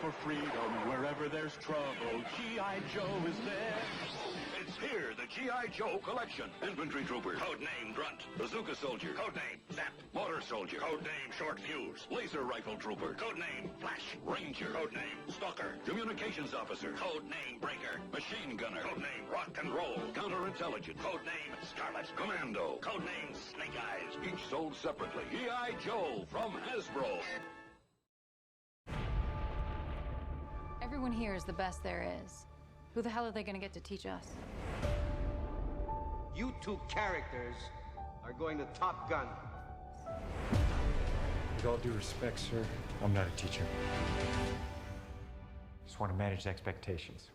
For freedom, wherever there's trouble, G.I. Joe is there. It's here, the G.I. Joe collection. Infantry trooper, codename Grunt. Bazooka soldier, codename Zap. Motor soldier, codename Short Fuse. Laser rifle trooper, codename Flash. Ranger, codename Stalker. Communications officer, codename Breaker. Machine gunner, codename Rock and Roll. Counterintelligence, codename Scarlet. Commando, codename Snake Eyes. Each sold separately. G.I. Joe from Hasbro. Everyone here is the best there is. Who the hell are they gonna get to teach us? You two characters are going to Top Gun. With all due respect, sir, I'm not a teacher. Just want to manage expectations.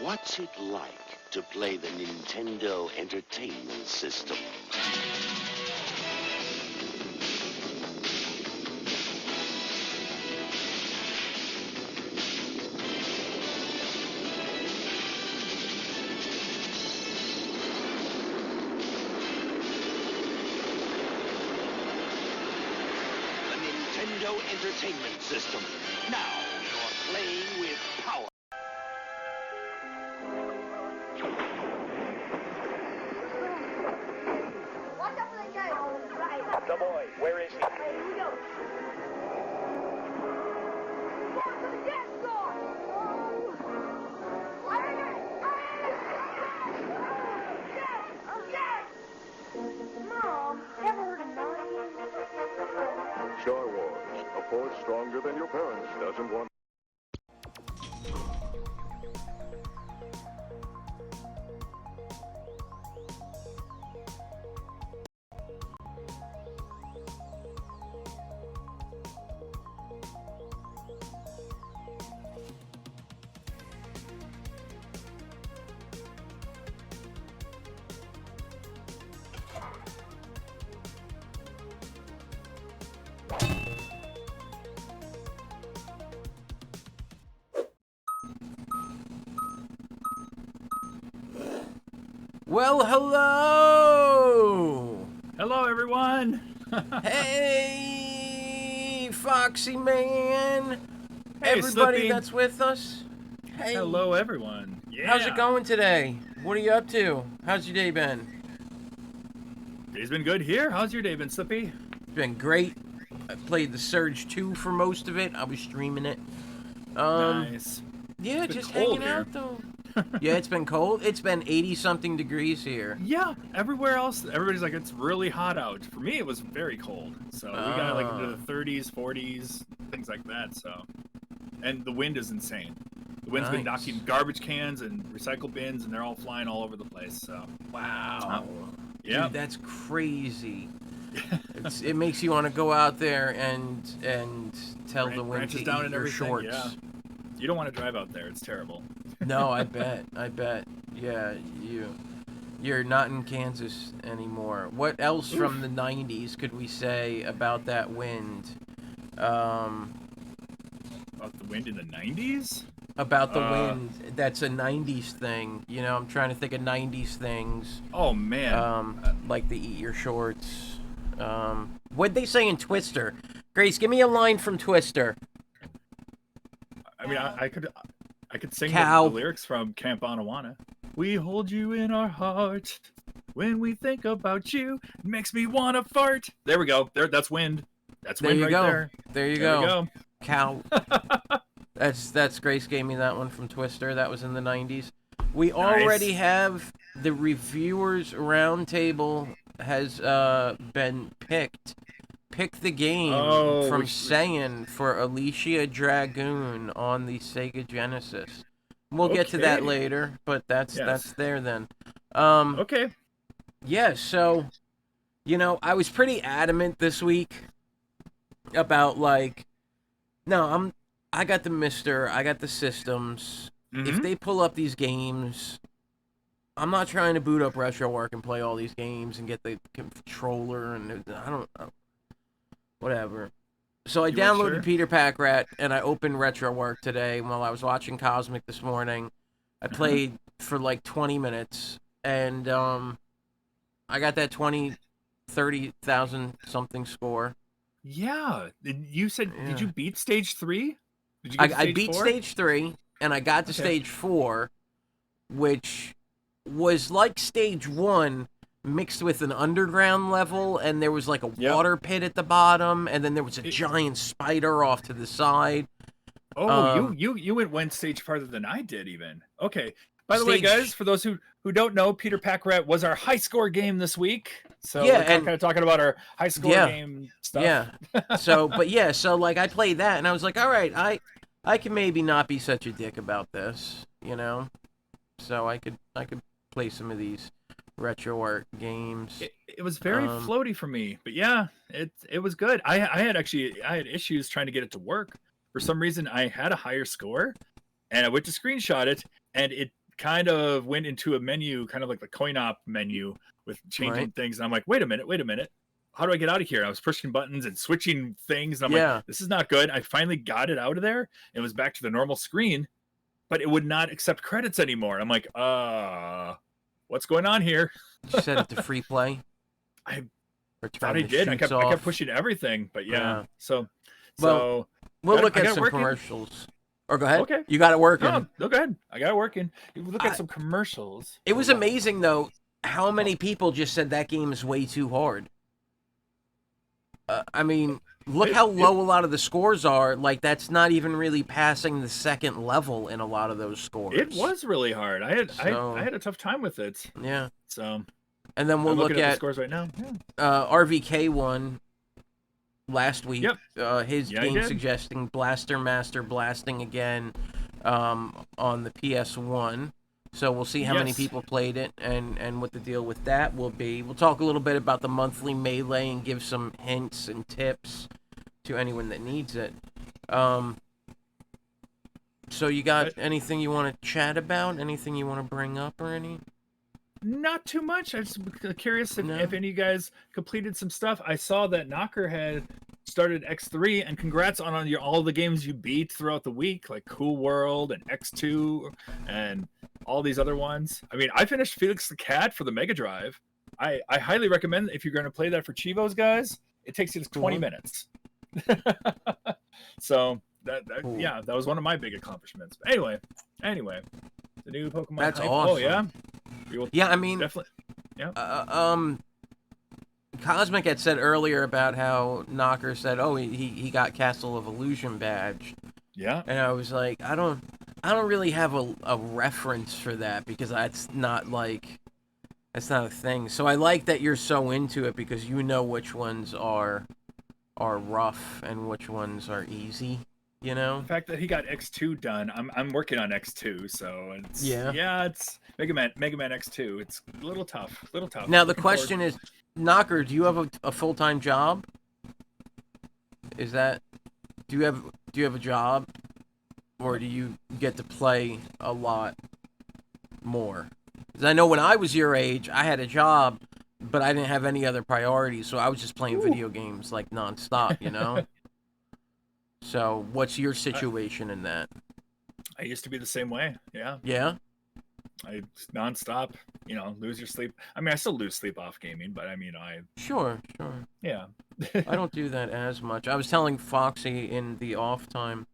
What's it like to play the Nintendo Entertainment System? Nintendo Entertainment System. Now you're playing with power. Watch out for that guy on the right. The boy, where is he? Hey, here we go. Down to the dance floor. Mom, ever heard of Narnia? Star Wars, a force stronger than your parents doesn't want. Well, hello! Hello, everyone! Hey, Foxy Man! Hey, Everybody Slippy. that's with us. Hey. Hello, everyone. Yeah. How's it going today? What are you up to? How's your day been? Day's been good here. How's your day been, Slippy? It's been great. I played the Surge 2 for most of it. I was streaming it. Nice. Yeah, It's been just cold hanging here. out though. Yeah, it's been cold. It's been 80-something degrees here. Yeah, everywhere else, everybody's like, it's really hot out. For me, it was very cold. So we got like into the 30s, 40s, things like that. So, and the wind is insane. The wind's been Nice. knocking garbage cans and recycle bins, and they're all flying all over the place. So, Wow. yeah. Dude, that's crazy. It makes you want to go out there and tell the wind to branches eat down and your everything. shorts. Yeah. You don't want to drive out there. It's terrible. No, I bet. Yeah, you're not in Kansas anymore. What else from the 90s could we say about that wind? About the wind in the 90s? About the wind. That's a 90s thing. You know, I'm trying to think of 90s things. Oh, man. Like the eat your shorts. What'd they say in Twister? Grace, give me a line from Twister. I mean, I could sing Cow. the lyrics from Camp Anawana. We hold you in our heart. When we think about you, it makes me want to fart. There we go. That's wind. That's There wind you right go. there. There you There we go. go. Cow. That's Grace gave me that one from Twister. That was in the 90s. We already have the reviewers roundtable has been picked. Pick the game from Saiyan for Alicia Dragoon on the Sega Genesis. We'll get to that Okay. later, but that's there then. Okay. Yeah, so you know, I was pretty adamant this week about like, no, I got the Mister, I got the systems. If they pull up these games, I'm not trying to boot up RetroArch and play all these games and get the controller and I don't whatever. So I downloaded Peter Pack Rat and I opened RetroArch today while I was watching Cosmic this morning. I played for like 20 minutes and I got that 30,000 something score. Yeah. You said, did you beat stage 3? Did you I beat stage 3 and I got to stage 4, which was like stage 1 mixed with an underground level, and there was like a water pit at the bottom, and then there was a giant spider off to the side. Oh, you went stage farther than I did even. Okay. By the way, guys, for those who don't know, Peter Pack Rat was our high score game this week. So yeah, we're kind of talking about our high score game stuff. Yeah. So like I played that, and I was like, all right, I can maybe not be such a dick about this, you know. So I could play some of these RetroArch games. It was very floaty for me, but yeah, it was good. I had issues trying to get it to work. For some reason, I had a higher score, and I went to screenshot it, and it kind of went into a menu, kind of like the coin-op menu with changing things. And I'm like, wait a minute. How do I get out of here? I was pushing buttons and switching things, and I'm like, this is not good. I finally got it out of there. It was back to the normal screen, but it would not accept credits anymore. I'm like, what's going on here? You set it to free play? Or Thought turn he the did. I shoots kept off. pushing everything, but yeah. Yeah. So Well, we'll look I at got it some working. commercials. Or go ahead. Okay. You got it working. No, go ahead. I got it working. You look at some commercials. It was amazing though how many people just said that game is way too hard. I mean, look how low a lot of the scores are. Like that's not even really passing the second level in a lot of those scores. It was really hard. I had a tough time with it. Yeah. So. And then we'll I'm look looking at the at scores right now. RVK won last week. Yep. His game suggesting Blaster Master blasting again on the PS1. So we'll see how many people played it and what the deal with that will be. We'll talk a little bit about the monthly Melee and give some hints and tips to anyone that needs it. So you got anything you want to chat about? Anything you want to bring up or any? Not too much. I'm just curious if any of you guys completed some stuff. I saw that Knocker had started X3, and congrats on all the games you beat throughout the week, like Cool World and X2 and all these other ones. I mean, I finished Felix the Cat for the Mega Drive. I highly recommend if you're going to play that for Chivos, guys. It takes you 20 minutes. So that was one of my big accomplishments. But anyway, the new Pokemon. That's hype. awesome. Oh yeah. Yeah, I mean, definitely. Yeah. Cosmic had said earlier about how Knocker said, "Oh, he got Castle of Illusion badge." Yeah. And I was like, I don't really have a reference for that because that's not a thing. So I like that you're so into it because you know which ones are rough and which ones are easy. You know, the fact that he got X2 done. I'm working on X2, so it's it's Mega Man X2. It's a little tough. Now the question is, Knocker, do you have a full-time job? Do you have a job, or do you get to play a lot more? Because I know when I was your age, I had a job, but I didn't have any other priorities, so I was just playing video games like nonstop. You know. So, what's your situation in that? I used to be the same way. Yeah. Yeah. I nonstop. Lose your sleep. I mean, I still lose sleep off gaming, but I mean, Sure. Yeah. I don't do that as much. I was telling Foxy in the off time,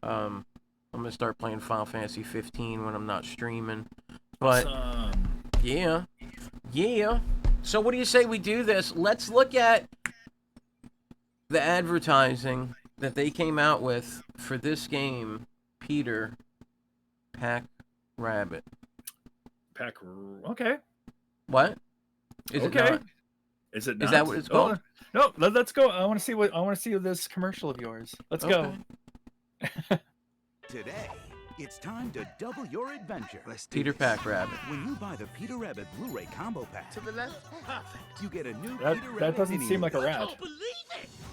I'm gonna start playing Final Fantasy 15 when I'm not streaming. But yeah. So, what do you say we do this? Let's look at the advertising that they came out with for this game, Peter Pack Rabbit. Okay. What? Is it not? Is it not? Is that what it's called? No, let's go. I want to see this commercial of yours. Let's go. Today, it's time to double your adventure. Peter Pack Rabbit. When you buy the Peter Rabbit Blu-ray combo pack. To the left. Perfect. You get a new That Peter Rabbit that doesn't mini seem like a movie. rat.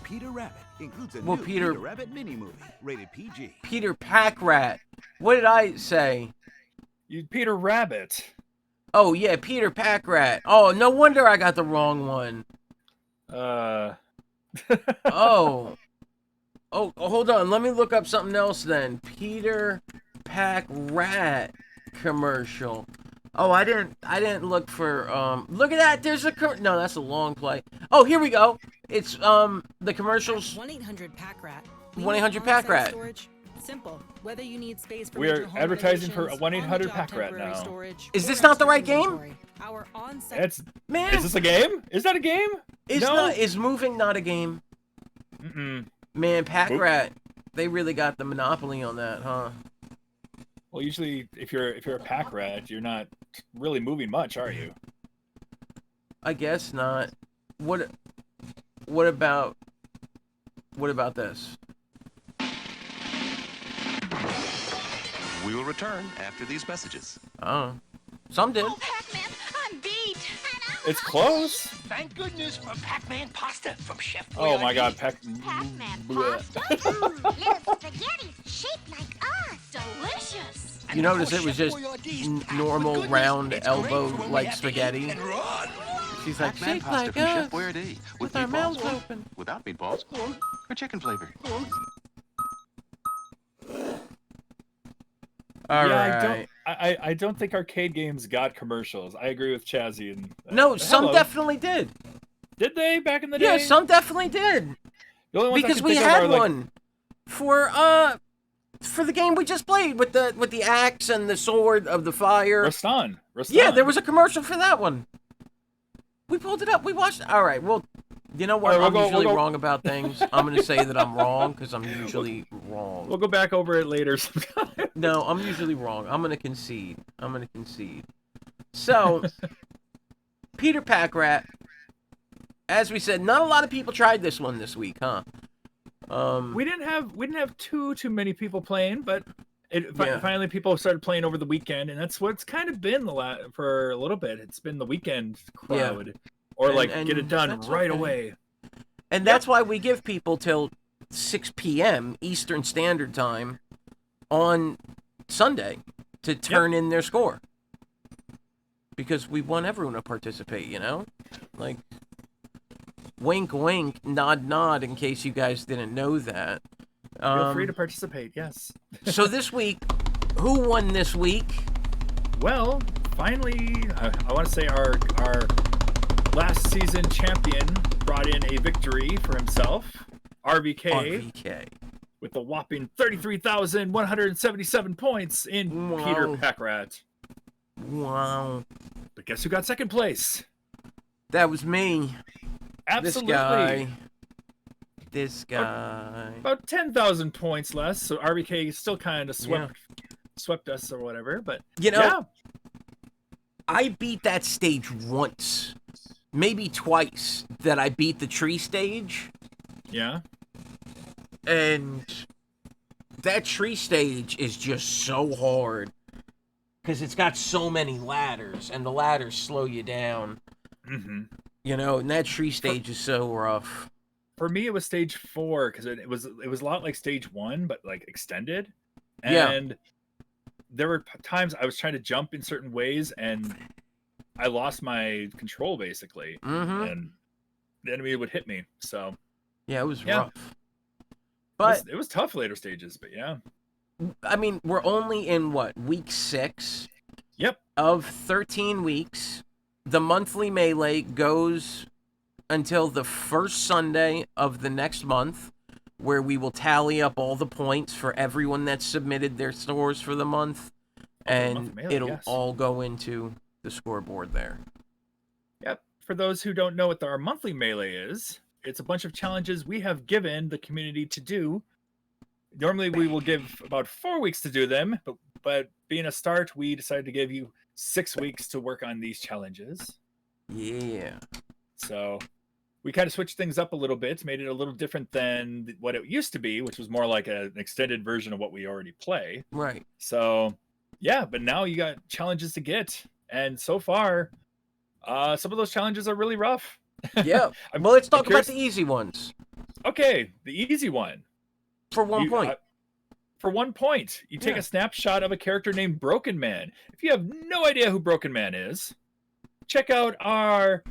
Peter Rabbit includes a Well, new Peter Rabbit mini movie, rated PG. Peter Pack Rat. What did I say? Peter Rabbit. Oh yeah, Peter Pack Rat. Oh, no wonder I got the wrong one. Oh, hold on. Let me look up something else then. Peter Pack Rat commercial. Oh, I didn't look for look at that. There's no, that's a long play. Oh, here we go. It's the commercials. 1-800-PACK-RAT. 1-800-PACK-RAT. Simple. Whether you need space for We're advertising for a 1-800-PACK-RAT now. Is this not the right game? Man, is this a game? Is that a game? Is moving not a game? Man, Pack Rat, they really got the monopoly on that, huh? Well, usually if you're a pack rat, you're not really moving much, are you? I guess not. What about this? We will return after these messages. Oh, some did. Oh, Pac-Man, I'm beat. It's close. Thank goodness for Pac-Man pasta from Chef. Oh my God, Pac-Man pasta? Little spaghetti shaped like us. Delicious. You notice it was just normal round elbow like spaghetti. She's like, Pac-Man shaped pasta like from us, Chef Boyardee with our meatballs, mouths open. without meatballs, or chicken flavor. All yeah, right. I don't think arcade games got commercials. I agree with Chazzy. And No, some hello. definitely did. Did they back in the day? Yeah, some definitely did. The only ones I Because can we think of had are, like, one for the game we just played with the axe and the sword of the fire. Rastan. Yeah, there was a commercial for that one. We pulled it up. We watched it. All right, well, you know what? All right, I'm usually wrong about things. I'm going to say that I'm wrong because I'm usually wrong. We'll go back over it later sometime. No, I'm usually wrong. I'm going to concede. So, Peter Packrat, as we said, not a lot of people tried this one this week, huh? We didn't have too many people playing, but finally people started playing over the weekend, and that's what's kind of been for a little bit. It's been the weekend crowd, or get it done right away. And that's why we give people till 6 p.m. Eastern Standard Time on Sunday to turn in their score, because we want everyone to participate. You know, like. Wink, wink, nod, nod, in case you guys didn't know that. Feel free to participate, yes. So this week, who won this week? Well, finally, I want to say our last season champion brought in a victory for himself, RVK. With a whopping 33,177 points in Peter Packrat. Wow. But guess who got second place? That was me. Absolutely. This guy. About 10,000 points less, so RBK still kind of swept us or whatever, but you know, I beat that stage once, maybe twice that I beat the tree stage. Yeah. And that tree stage is just so hard because it's got so many ladders, and the ladders slow you down. Mm-hmm. You know, and that tree stage is so rough. For me, it was stage 4 because it was a lot like stage 1, but like extended. And there were times I was trying to jump in certain ways, and I lost my control basically, and the enemy would hit me. So yeah, it was rough. But it was tough later stages. But yeah, I mean, we're only in week 6? Yep. Of 13 weeks. The monthly melee goes until the first Sunday of the next month, where we will tally up all the points for everyone that submitted their scores for the month, and it'll all go into the scoreboard there. Yep. For those who don't know what our monthly melee is, it's a bunch of challenges we have given the community to do. Normally, we will give about 4 weeks to do them, but being a start, we decided to give you 6 weeks to work on these challenges. Yeah. So we kind of switched things up a little bit, made it a little different than what it used to be, which was more like an extended version of what we already play. Right. So, yeah, but now you got challenges to get. And so far, some of those challenges are really rough. Yeah. Well, let's talk about the easy ones. Okay, the easy one. For 1 point. For 1 point, you take a snapshot of a character named Broken Man. If you have no idea who Broken Man is, check out our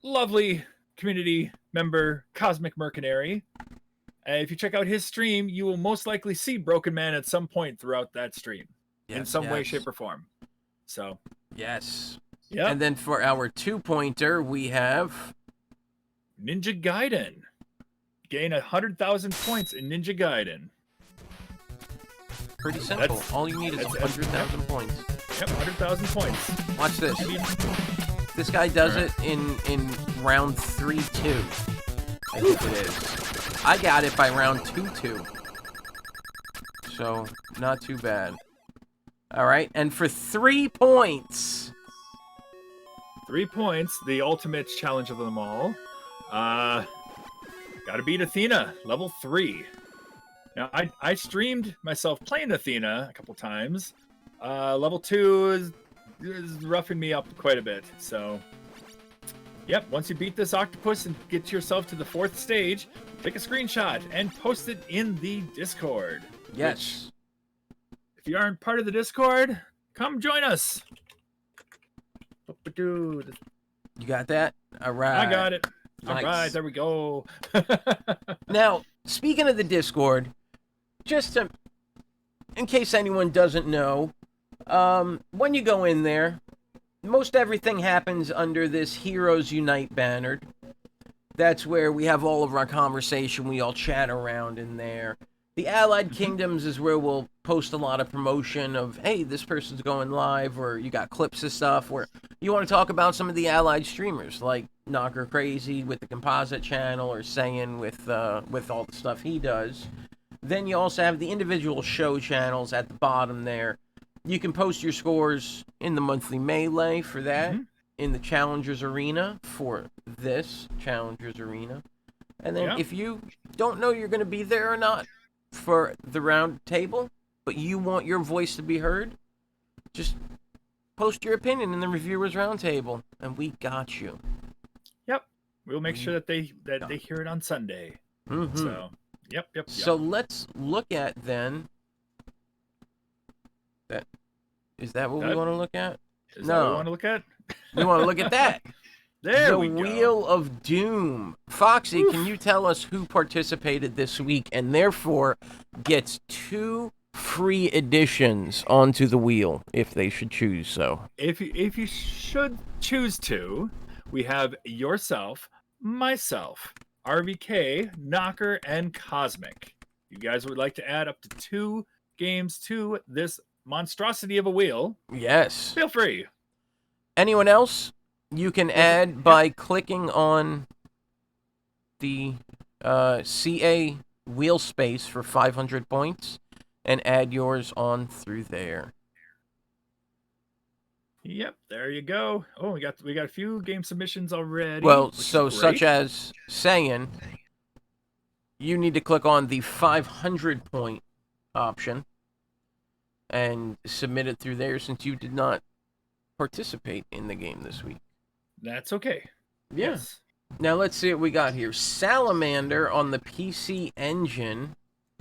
lovely community member, Cosmic Mercenary. If you check out his stream, you will most likely see Broken Man at some point throughout that stream. In some way, shape, or form. So. Yes. Yeah. And then for our 2-pointer, we have Ninja Gaiden. Gain 100,000 points in Ninja Gaiden. Pretty simple. All you need is 100,000 points. Yep, 100,000 points. Watch this. This guy does it in round 3-2. I think it is. I got it by round 2-2. So, not too bad. Alright, and for 3 points. 3 points, the ultimate challenge of them all. Gotta beat Athena, level 3. Now, I streamed myself playing Athena a couple times. Level 2 is roughing me up quite a bit. So, yep, once you beat this octopus and get yourself to the 4th stage, take a screenshot and post it in the Discord. Yes. If you aren't part of the Discord, come join us. You got that? All right. I got it. Nice. All right, there we go. Now, speaking of the Discord, just in case anyone doesn't know, when you go in there, most everything happens under this Heroes Unite banner. That's where we have all of our conversation. We all chat around in there. The Allied Kingdoms is where we'll post a lot of promotion of, hey, this person's going live, or you got clips of stuff where you want to talk about some of the Allied streamers, like Knocker Crazy with the Composite channel, or Saiyan with all the stuff he does. Then you also have the individual show channels at the bottom there. You can post your scores in the monthly melee for that, in the Challengers Arena for this Challengers Arena. And then if you don't know you're going to be there or not for the round table, but you want your voice to be heard, just post your opinion in the Reviewers Roundtable, and we got you. Yep. We'll make sure that they hear it on Sunday. So, yep. So let's look at then. Is that what we want to look at? Is that what we want to look at? We want to look at that. There we go. The Wheel of Doom. Foxy, can you tell us who participated this week and therefore gets 2 free additions onto the wheel if they should choose so? If you should choose to, we have yourself, myself, RVK, Knocker, and Cosmic. You guys would like to add up to 2 games to this monstrosity of a wheel? Yes. Feel free. Anyone else? You can add by clicking on the CA wheel space for 500 points and add yours on through there. Yep, there you go. Oh, we got a few game submissions already. Well, so such as saying you need to click on the 500 point option and submit it through there since you did not participate in the game this week. That's okay. Yes. Now let's see what we got here. Salamander on the PC Engine.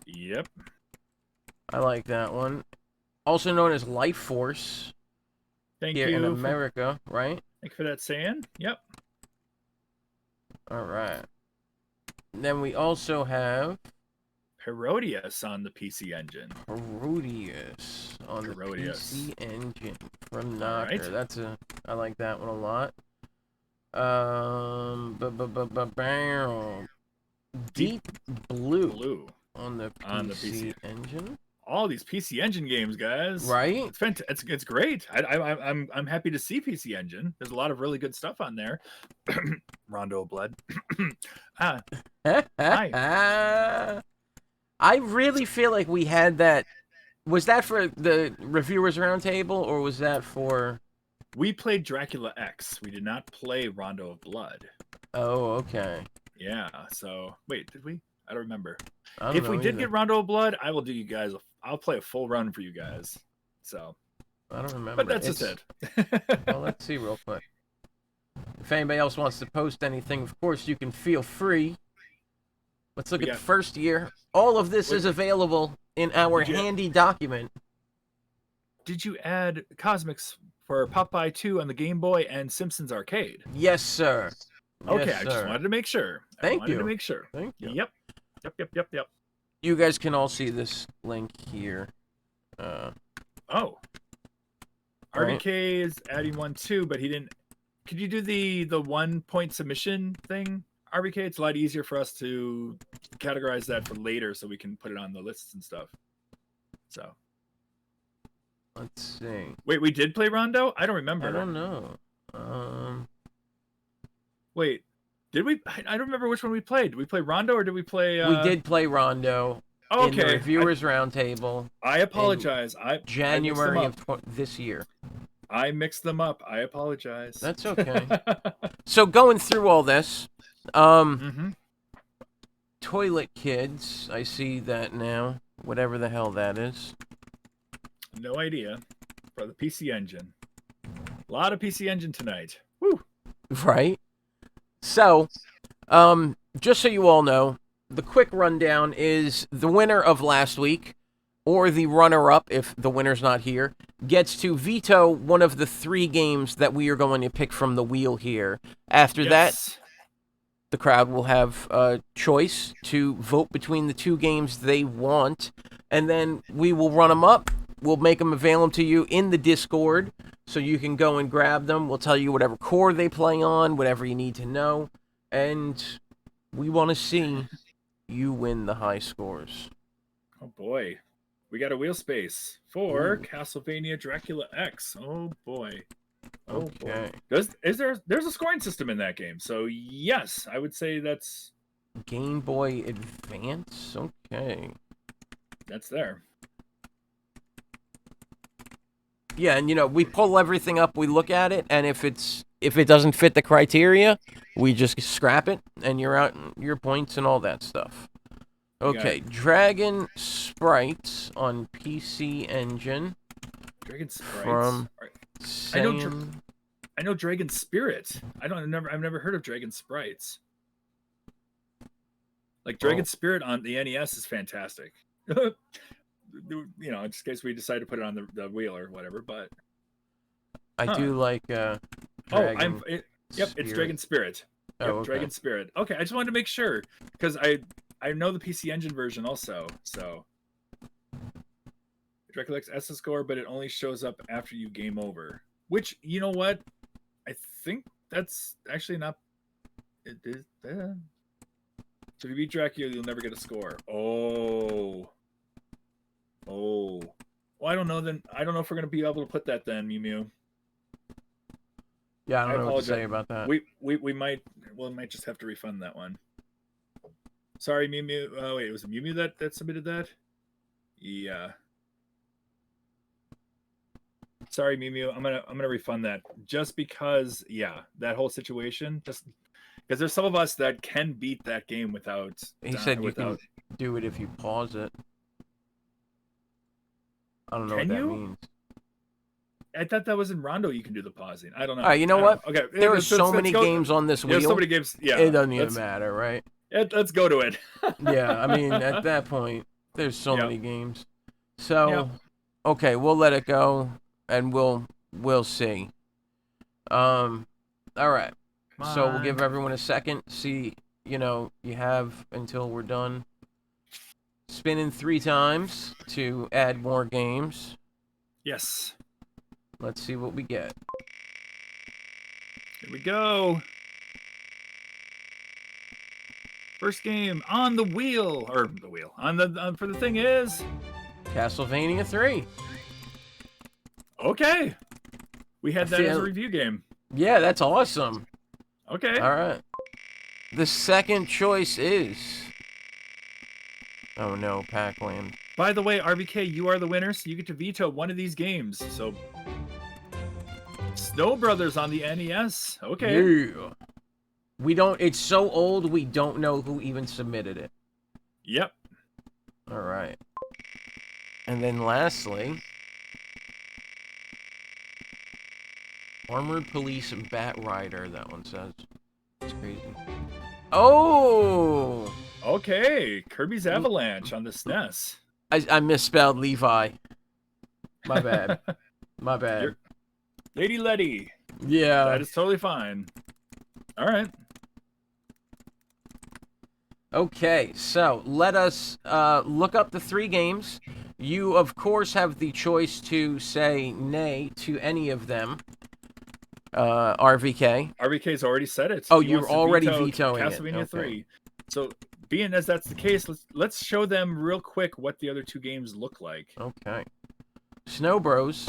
Yep. I like that one. Also known as Life Force. Thank here you in America, right? Thank you for that, Saiyan. Yep. All right. Then we also have Herodias on the PC Engine. Herodias on the PC Engine from Knocker. Right. That's I like that one a lot. Deep Blue on the PC Engine. All these PC Engine games, guys. Right? It's fantastic. It's great. I'm happy to see PC Engine. There's a lot of really good stuff on there. Rondo of Blood. Hi. I really feel like we had that. Was that for the Reviewers Roundtable, or was that for... We played Dracula X. We did not play Rondo of Blood. Oh, okay. Yeah, so... Wait, did we? I don't remember. If we did get Rondo of Blood, I will do you guys... I'll play a full run for you guys. So... I don't remember. But that's just it. Well, let's see real quick. If anybody else wants to post anything, of course, you can feel free. Let's look at the first year. All of this is available in our handy document. Did you add Cosmics for Popeye 2 on the Game Boy and Simpsons Arcade? Yes, sir. Okay, yes, I just wanted to make sure. Thank you. To make sure. Thank you. Yep. You guys can all see this link here. RBK is adding one too, but he didn't. Could you do the 1 point submission thing, RBK? It's a lot easier for us to categorize that for later, so we can put it on the lists and stuff. So let's see. Wait, we did play Rondo? I don't remember. I don't know. Wait, did we? I don't remember which one we played. Did we play Rondo or did we play? We did play Rondo. Okay. In the Reviewers Roundtable. I apologize. January of this year. I mixed them up. I apologize. That's okay. So going through all this, Toilet Kids, I see that now. Whatever the hell that is. No idea. For the PC Engine. A lot of PC Engine tonight. Woo! Right. So, just so you all know, the quick rundown is the winner of last week, or the runner-up, if the winner's not here, gets to veto one of the 3 games that we are going to pick from the wheel here. After that, the crowd will have a choice to vote between the 2 games they want, and then we will run them up. We'll make them available to you in the Discord, so you can go and grab them. We'll tell you whatever core they play on, whatever you need to know, and We want to see you win the high scores. Oh boy. We got a wheel space for Castlevania Dracula X. Oh boy. Oh Okay. boy. There's a scoring system in that game. So yes, I would say that's Game Boy Advance. Okay. that's there. Yeah, and we pull everything up, we look at it, and if it doesn't fit the criteria, we just scrap it, and you're out your points and all that stuff. Okay, Dragon Sprites on PC Engine. Dragon Sprites. From I know Dragon Spirit. I've never heard of Dragon Sprites. Like Dragon Spirit on the NES is fantastic. Just in case we decide to put it on the wheel or whatever, but I do like Dragon it's Dragon Spirit. Oh, Yep, okay. Dragon Spirit. Okay, I just wanted to make sure because I know the PC Engine version also. So it recollects SS score, but it only shows up after you game over. Which, you know what? I think that's actually not. It is. So if you beat Dracula, you'll never get a score. Oh. Well, I don't know. Then I don't know if we're gonna be able to put that then, Mew Mew. Yeah, I don't know what to say about that. We might just have to refund that one. Sorry, Mew Mew. Oh wait, was it Mew Mew that submitted that? Yeah. Sorry, Mew Mew. I'm gonna refund that just because. Yeah, that whole situation. Just because there's some of us that can beat that game without. He said you can do it if you pause it. I don't know what that means. I thought that was in Rondo. You can do the pausing. I don't know. All right, you know what? Okay, there are so many games on this wheel. There's so many games. Yeah, it doesn't even matter, right? Let's go to it. Yeah, I mean, at that point, there's so many games. So, okay, we'll let it go, and we'll see. All right. So we'll give everyone a second. See, you have until we're done. Spinning 3 times to add more games. Yes. Let's see what we get. Here we go. First game on the wheel, or the wheel on the for the thing is Castlevania 3. Okay. We had that as a review game. Yeah, that's awesome. Okay. All right. The second choice is. Oh no, Pac-Land. By the way, RBK, you are the winner, so you get to veto one of these games. So, Snow Brothers on the NES. Okay. Yeah. We don't. It's so old, we don't know who even submitted it. Yep. All right. And then lastly, Armored Police and Bat Rider. That one says. It's crazy. Oh. Okay, Kirby's Avalanche on the SNES. I misspelled Levi. My bad. My bad. Lady Letty. Yeah. That is totally fine. All right. Okay, so let us look up the 3 games. You, of course, have the choice to say nay to any of them. RVK. RVK's already said it. Oh, He you're wants to already veto vetoing Castlevania it. 3. So, being as that's the case, let's show them real quick what the other 2 games look like. Okay. Snow Bros.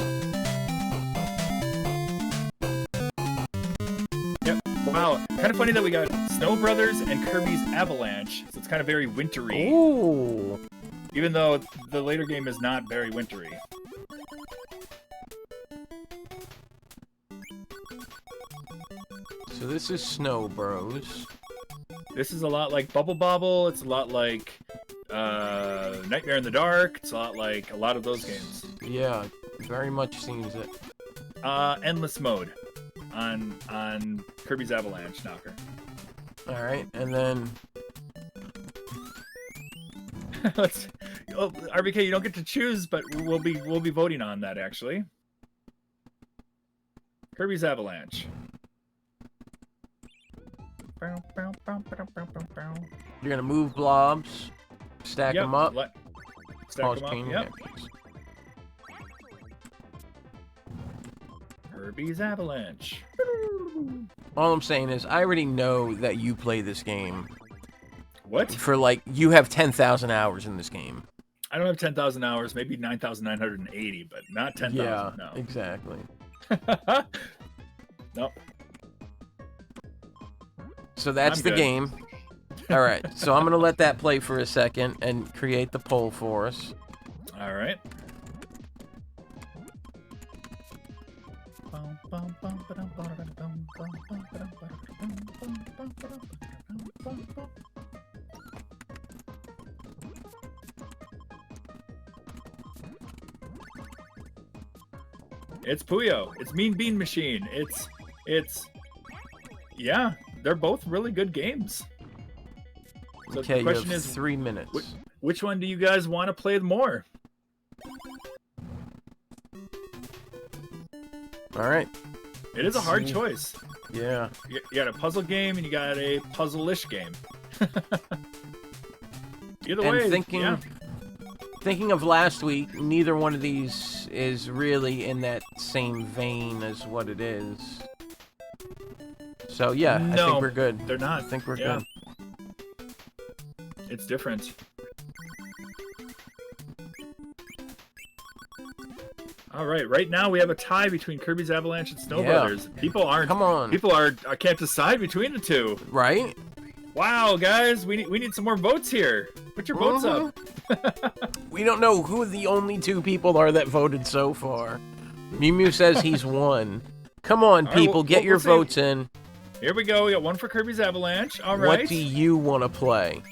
Yep. Wow. Kind of funny that we got Snow Brothers and Kirby's Avalanche. So it's kind of very wintry. Ooh. Even though the later game is not very wintry. So this is Snow Bros. This is a lot like Bubble Bobble. It's a lot like Nightmare in the Dark. It's a lot like a lot of those games. Yeah, very much seems it. Endless mode on Kirby's Avalanche Knocker. All right, and then RBK, you don't get to choose, but we'll be voting on that actually. Kirby's Avalanche. You're gonna move blobs, stack them up. Stack them up. Yep. Kirby's Avalanche. All I'm saying is, I already know that you play this game What? For like, you have 10,000 hours in this game. I don't have 10,000 hours, maybe 9,980, but not 10,000. Yeah, no. exactly. Nope. So that's I'm the good. game. All right, so I'm gonna let that play for a second and create the poll for us. All right. It's Puyo. It's Mean Bean Machine. It's yeah, they're both really good games. So Okay, the question you have is 3 minutes. Which one do you guys want to play more? All right. It is a hard choice. Yeah. You got a puzzle game and you got a puzzle-ish game. Either And way, thinking of last week, neither one of these is really in that same vein as what it is. So yeah, I think we're good. They're not. I think we're good. It's different. All right, right now we have a tie between Kirby's Avalanche and Snow Brothers. People aren't. Come on. People are. I can't decide between the two. Right? Wow, guys, we need some more votes here. Put your votes up. We don't know who the only two people are that voted so far. Mew Mew says he's won. Come on, All right, people, get your see. votes in. Here we go. We got one for Kirby's Avalanche. All right. What do you want to play?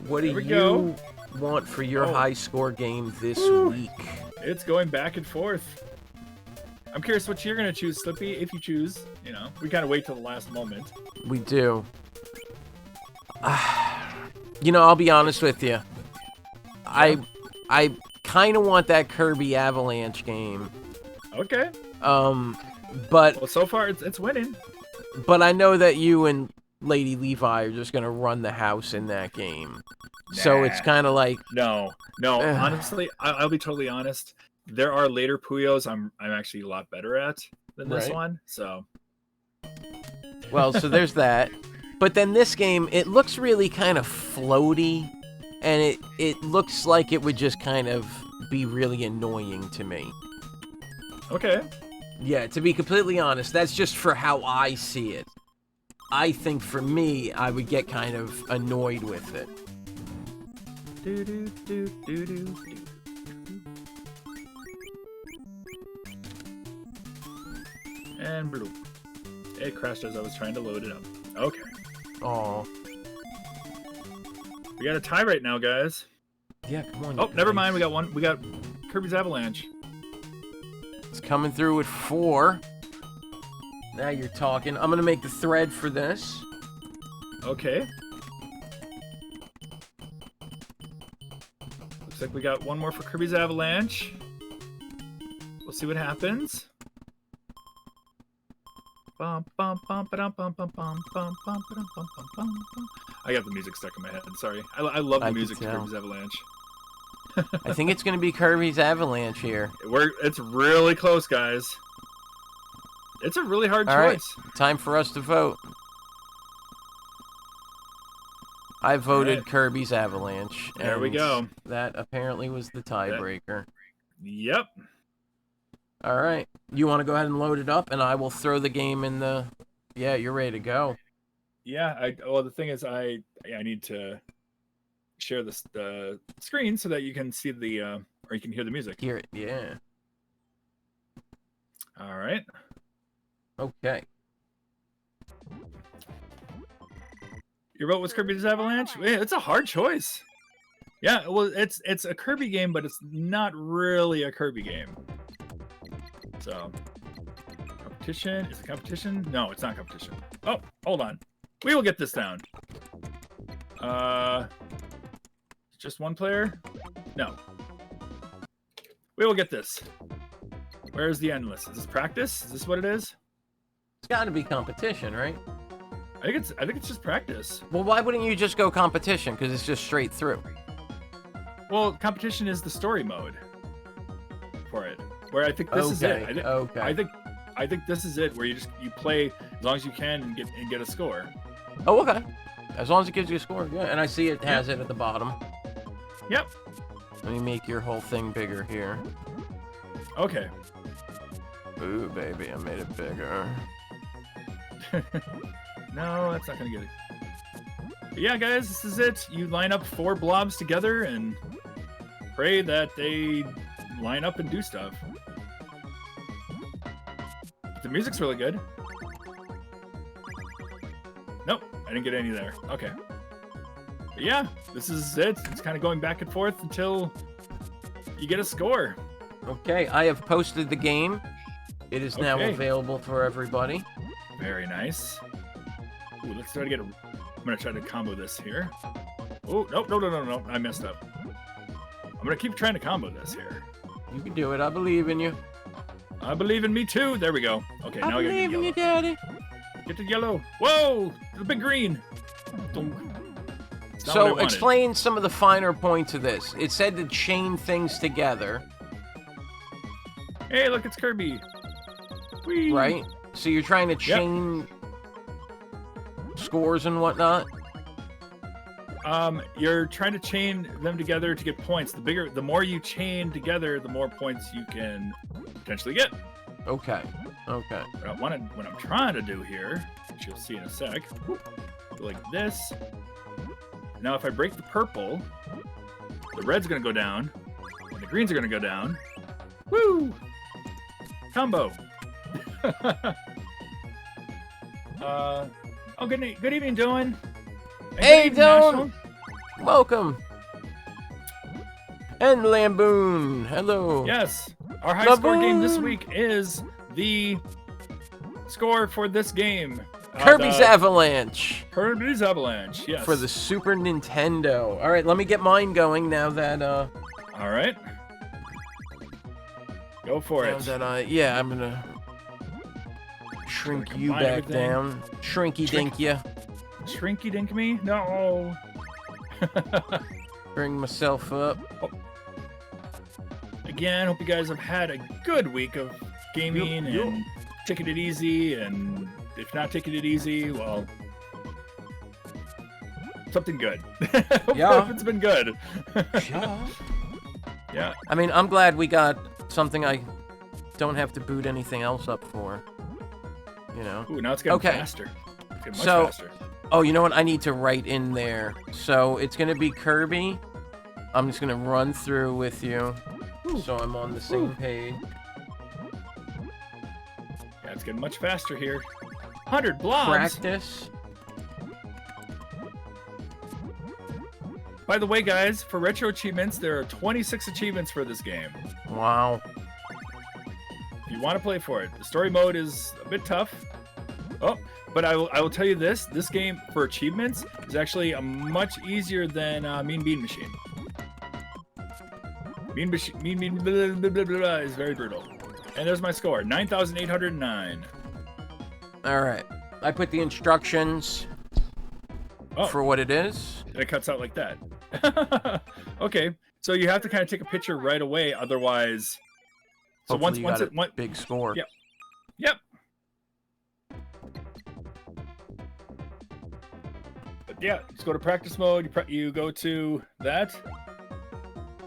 What do Here we you go. want for your high score game this week? It's going back and forth. I'm curious what you're gonna choose, Slippy. If you choose, we gotta wait till the last moment. We do. I'll be honest with you. I kind of want that Kirby Avalanche game. Okay. But well, so far it's winning. But I know that you and Lady Levi are just gonna run the house in that game. So it's kind of like no. Honestly, I'll be totally honest. There are later Puyos I'm actually a lot better at than this one. So. Well, so there's that. But then this game, it looks really kind of floaty, and it looks like it would just kind of be really annoying to me. Okay. Yeah, to be completely honest, that's just for how I see it. I think for me, I would get kind of annoyed with it. And blue. It crashed as I was trying to load it up. Okay. Oh. We got a tie right now, guys. Yeah, come on. Oh, never mind. We got one. We got Kirby's Avalanche. It's coming through with 4. Now you're talking. I'm gonna make the thread for this. Okay. Looks like we got one more for Kirby's Avalanche. We'll see what happens. I got the music stuck in my head. Sorry. I love the music to Kirby's Avalanche. I think it's going to be Kirby's Avalanche here. It's really close, guys. It's a really hard All choice. Right. Time for us to vote. I voted Kirby's Avalanche. There we go. That apparently was the tiebreaker. Yep. All right. You want to go ahead and load it up, and I will throw the game in the... Yeah, you're ready to go. Yeah. Well, the thing is, I need to share the screen so that you can see the or you can hear the music. Hear it. Yeah. All right. Okay. Your vote was Kirby's Avalanche? Yeah, it's a hard choice. Yeah, well, it's a Kirby game, but it's not really a Kirby game. So, competition? Is it competition? No, it's not competition. Oh, hold on. We will get this down. Just one player? No. We will get this. Where's the endless? Is this practice? Is this what it is? It's got to be competition, right? I think it's just practice. Well, why wouldn't you just go competition? Because it's just straight through. Well, competition is the story mode for it. Where I think this is it. I think this is it. Where you play as long as you can and get a score. Oh, okay. As long as it gives you a score, yeah. And I see it has it at the bottom. Yep. Let me make your whole thing bigger here. Okay. Ooh, baby, I made it bigger. No, that's not gonna get it. But yeah, guys, this is it. You line up 4 blobs together and pray that they line up and do stuff. The music's really good. Nope, I didn't get any there. Okay. But yeah, this is it. It's kind of going back and forth until you get a score. Okay, I have posted the game. It is now Okay. available for everybody. Very nice. Ooh, let's try to get a... I'm going to try to combo this here. Oh, nope, no. I messed up. I'm going to keep trying to combo this here. You can do it. I believe in you. I believe in me too. There we go. Okay, now I we got to believe get in yellow. you, Daddy. Get to yellow. Whoa! The big green. Dunk. It's not what I So wanted. explain some of the finer points of this. It said to chain things together. Hey, look, it's Kirby. Whee. Right? So you're trying to chain scores and whatnot? You're trying to chain them together to get points. The more you chain together, the more points you can potentially get. Okay. What I'm trying to do here, which you'll see in a sec, go like this. Now, if I break the purple, the red's gonna go down, and the greens are gonna go down. Woo! Combo. Good evening, Dylan. Hey, good evening, Dylan. Welcome. And Lamboon. Hello. Yes. Our high score game this week is the score for this game. Kirby's Avalanche. Kirby's Avalanche, yes. For the Super Nintendo. All right, let me get mine going now that... All right. Go for it. I'm going to shrink you back down. Shrinky dink ya. Shrinky dink me? No. Bring myself up. Again, hope you guys have had a good week of gaming and taking it easy. And if not taking it easy, well, something good. Yeah. Hope it's been good. Yeah. I mean, I'm glad we got something I don't have to boot anything else up for. You know? Ooh, now it's getting faster. It's getting much faster. Oh, you know what? I need to write in there. So it's going to be Kirby. I'm just going to run through with you. So I'm on the same page. Yeah, it's getting much faster here. 100 blobs. Practice. By the way, guys, for retro achievements, there are 26 achievements for this game. Wow. If you want to play for it, the story mode is a bit tough. Oh, but I will tell you this: this game for achievements is actually much easier than Mean Bean Machine. Mean blah, blah, blah, blah, is very brutal. And there's my score, 9,809. All right. I put the instructions for what it is. And it cuts out like that. Okay, so you have to kind of take a picture right away, otherwise. So Hopefully once it big score. Yep. But yeah, just go to practice mode. You go to that.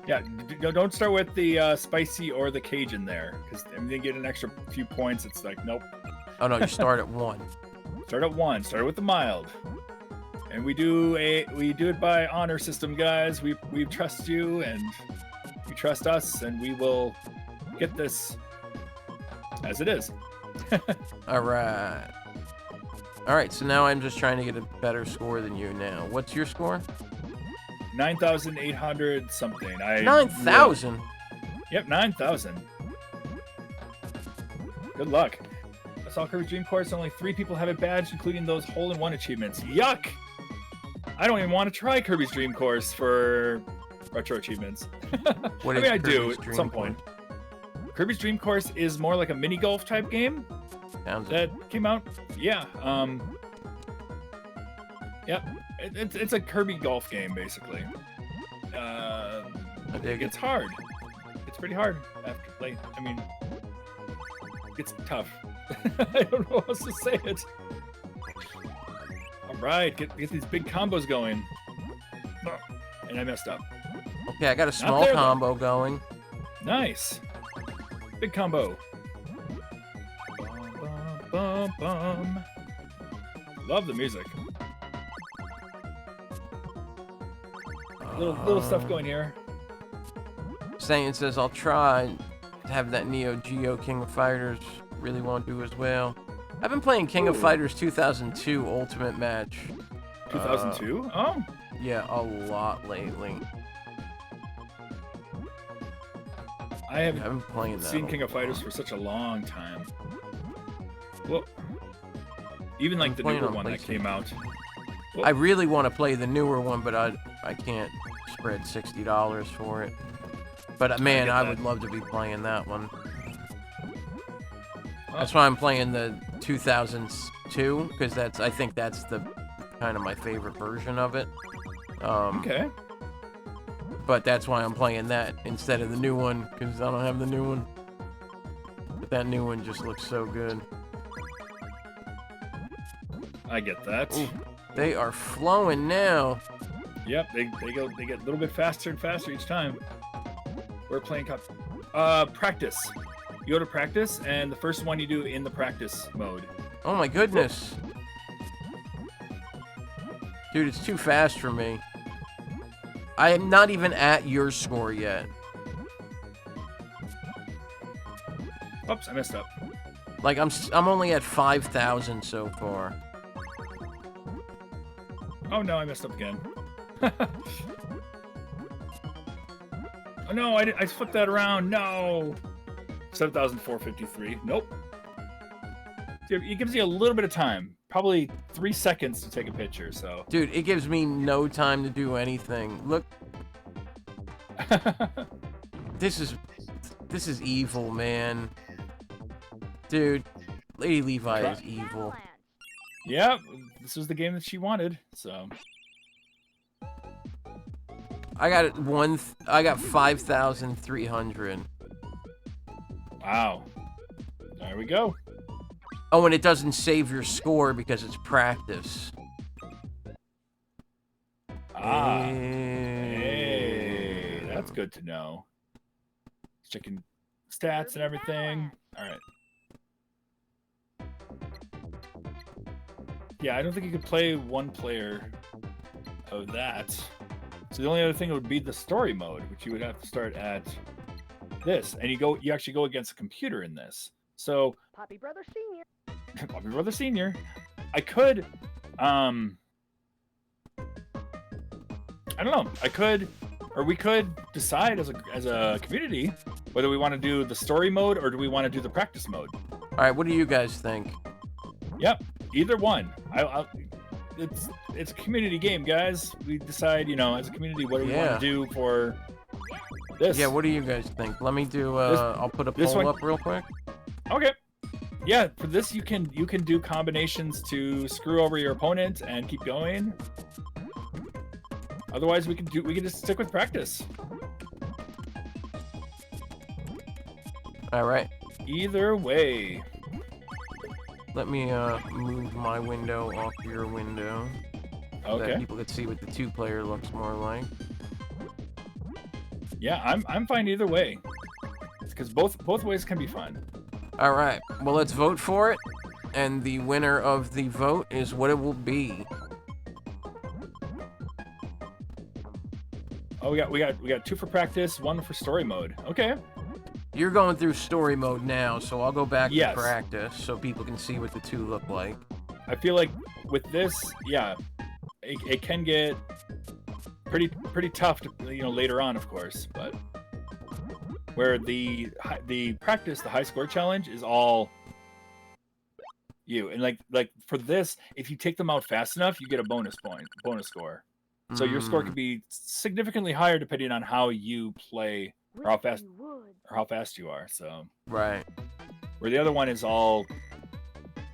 Yeah, don't start with the spicy or the Cajun there, because they get an extra few points. It's like, nope. Oh no, you start at 1. Start at 1. Start with the mild. And we do it by honor system, guys. We trust you, and you trust us, and we will get this as it is. All right, so now I'm just trying to get a better score than you now. What's your score? 9,800 something. 9,000? Yep, 9,000. Good luck. I saw Kirby's Dream Course. Only 3 people have it badged, including those hole-in-one achievements. Yuck! I don't even want to try Kirby's Dream Course for retro achievements. What I is mean, I do Kirby's at Dream some point. Kirby's Dream Course is more like a mini golf type game that came out. Yeah. Yep. It's a Kirby golf game basically. It's hard. It's pretty hard after play. I mean, it's tough. I don't know how else to say it. All right, get these big combos going. And I messed up. Okay, I got a small combo going. Nice. Big combo. Bum, bum, bum. Love the music. Little stuff going here. Satan says, I'll try to have that Neo Geo King of Fighters. Really won't do as well. I've been playing King of Fighters 2002 Ultimate Match. 2002? Oh. Yeah, a lot lately. I haven't been playing that seen King of Fighters for such a long time. Well, even like the newer one that came out. I really want to play the newer one, but I can't spread $60 for it. But man, I would love to be playing that one. That's why I'm playing the 2002, because I think that's the kind of my favorite version of it. Okay. But that's why I'm playing that instead of the new one, because I don't have the new one. But that new one just looks so good. I get that. Ooh, they are flowing now. Yep, they get a little bit faster and faster each time. We're playing practice. You go to practice, and the first one you do in the practice mode. Oh my goodness. Dude, it's too fast for me. I am not even at your score yet. Oops, I messed up. Like, I'm only at 5,000 so far. Oh no, I messed up again. Oh no, I flipped that around. No. 7,453. Nope. It gives you a little bit of time. Probably 3 seconds to take a picture, so. Dude, it gives me no time to do anything. Look. This is evil, man. Dude, Lady Levi is evil. Yep, this was the game that she wanted, so. I got 5,300. Wow. There we go. Oh, and it doesn't save your score because it's practice. Ah. Hey, that's good to know. Checking stats and everything. All right. Yeah, I don't think you could play one player of that. So the only other thing would be the story mode, which you would have to start at this, and you actually go against a computer in this. So Poppy Brother Senior. Poppy Brother Senior. I could, I don't know. I could, or we could decide as a community whether we want to do the story mode or do we want to do the practice mode. All right, what do you guys think? Yep, either one. It's a community game, guys. We decide, as a community, what do we want to do for this. Yeah, what do you guys think? Let me do. I'll put a poll up real quick. Okay. Yeah, for this you can do combinations to screw over your opponent and keep going. Otherwise, we can just stick with practice. All right. Either way. Let me move my window off your window, so that people can see what the two-player looks more like. Yeah, I'm fine either way, because both ways can be fun. All right, well, let's vote for it, and the winner of the vote is what it will be. Oh, we got 2 for practice, 1 for story mode. Okay. You're going through story mode now, so I'll go back Yes. to practice so people can see what the two look like. I feel like with this, yeah, it can get pretty tough to, later on, of course, but where the practice, the high score challenge is all you, and like for this, if you take them out fast enough, you get a bonus score. So your score could be significantly higher depending on how you play or how fast you are. So right, where the other one is all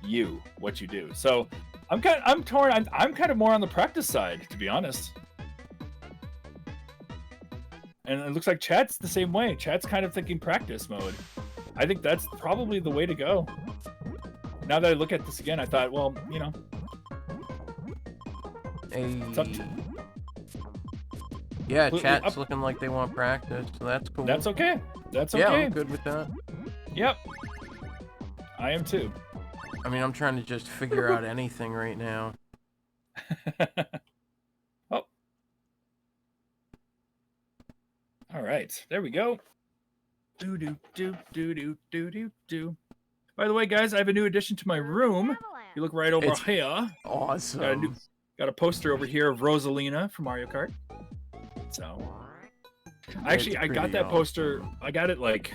you, what you do. So I'm torn. I'm kind of more on the practice side, to be honest. And it looks like chat's the same way. Chat's kind of thinking practice mode. I think that's probably the way to go. Now that I look at this again, I thought, well, It's up to... Yeah, chat's looking like they want practice, so that's cool. That's okay. That's okay. Yeah, I'm good with that. Yep. I am too. I mean, I'm trying to just figure out anything right now. Oh. All right. There we go. Do do do do do do do do. By the way, guys, I have a new addition to my room. You look right over here. Awesome. Got a poster over here of Rosalina from Mario Kart. So, actually, I got that poster. I got it like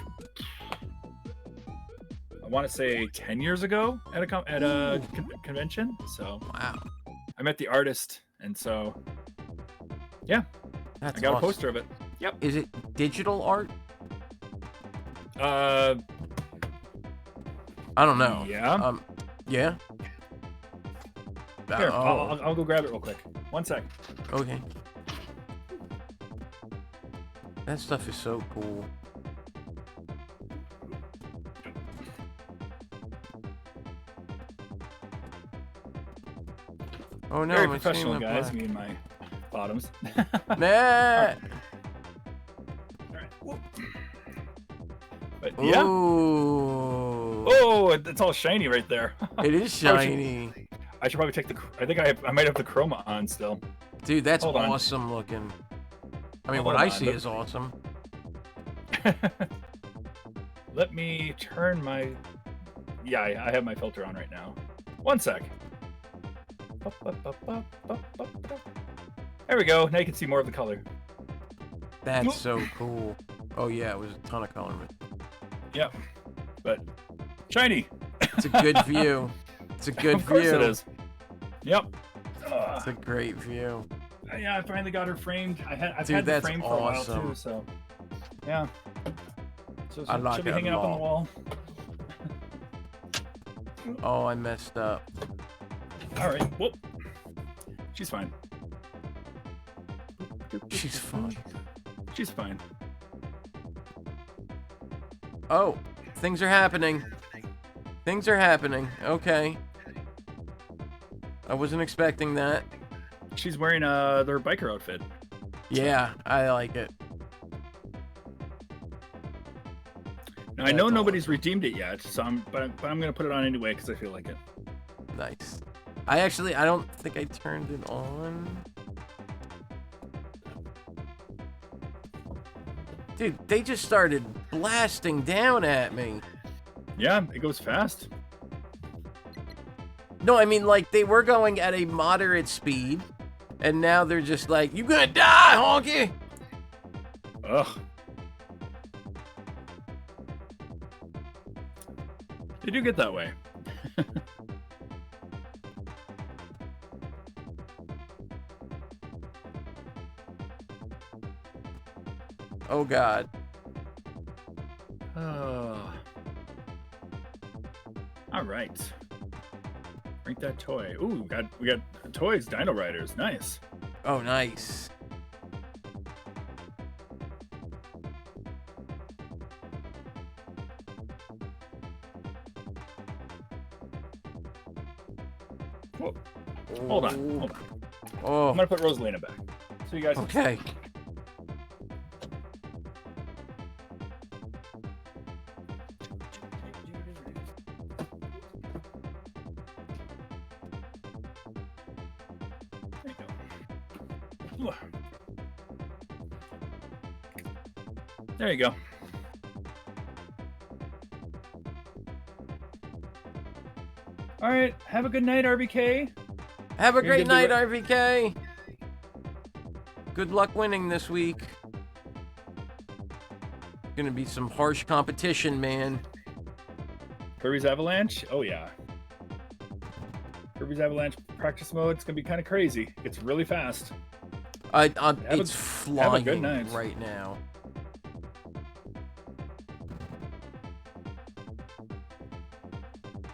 I want to say 10 years ago at a convention. So, wow. I met the artist, and so yeah, That's I got awesome. a poster of it. Yep. Is it digital art? I don't know. Yeah. Yeah. Here, I'll go grab it real quick. 1 sec. Okay. That stuff is so cool. Oh no, Very my professional, chain went guys. black. Me and my bottoms. Nah. But yeah. Ooh. Oh, it's all shiny right there. It is shiny. I should probably take the. I think I might have the chroma on still. Dude, that's Hold on. awesome looking. I mean, Hold what I on, see is awesome. Let me turn my. Yeah, I have my filter on right now. 1 sec. There we go. Now you can see more of the color. That's so cool. Oh yeah, it was a ton of color. Yep. But shiny. It's a good view. It's a good Of course view. it is. Yep. It's a great view. Yeah, I finally got her framed. I've Dude, had the that's frame for a while awesome. too, so yeah. So I like she'll be it hanging a up on the wall. Oh, I messed up. All right. Whoop. She's fine. She's fine. She's fine. Oh, things are happening. Things are happening. Okay. I wasn't expecting that. She's wearing their biker outfit. Yeah, I like it. Now I know nobody's redeemed it yet, so but I'm gonna put it on anyway because I feel like it. Nice. I don't think I turned it on. Dude, they just started blasting down at me. Yeah, it goes fast. No, I mean, like, they were going at a moderate speed, and now they're just like, you gonna die, honky! Ugh. They do get that way. Oh, God. Oh. All right. Rank that toy. Ooh, we got toys, Dino Riders. Nice. Oh, nice. Whoa. Hold on. Hold on. Oh. I'm gonna put Rosalina back. So you guys. Okay. There you go. All right. Have a good night, RVK. Have a You're great good to night, go. RVK. Good luck winning this week. Gonna be some harsh competition, man. Kirby's Avalanche? Oh, yeah. Kirby's Avalanche practice mode. It's going to be kind of crazy. It's really fast. It's flying good night. right now.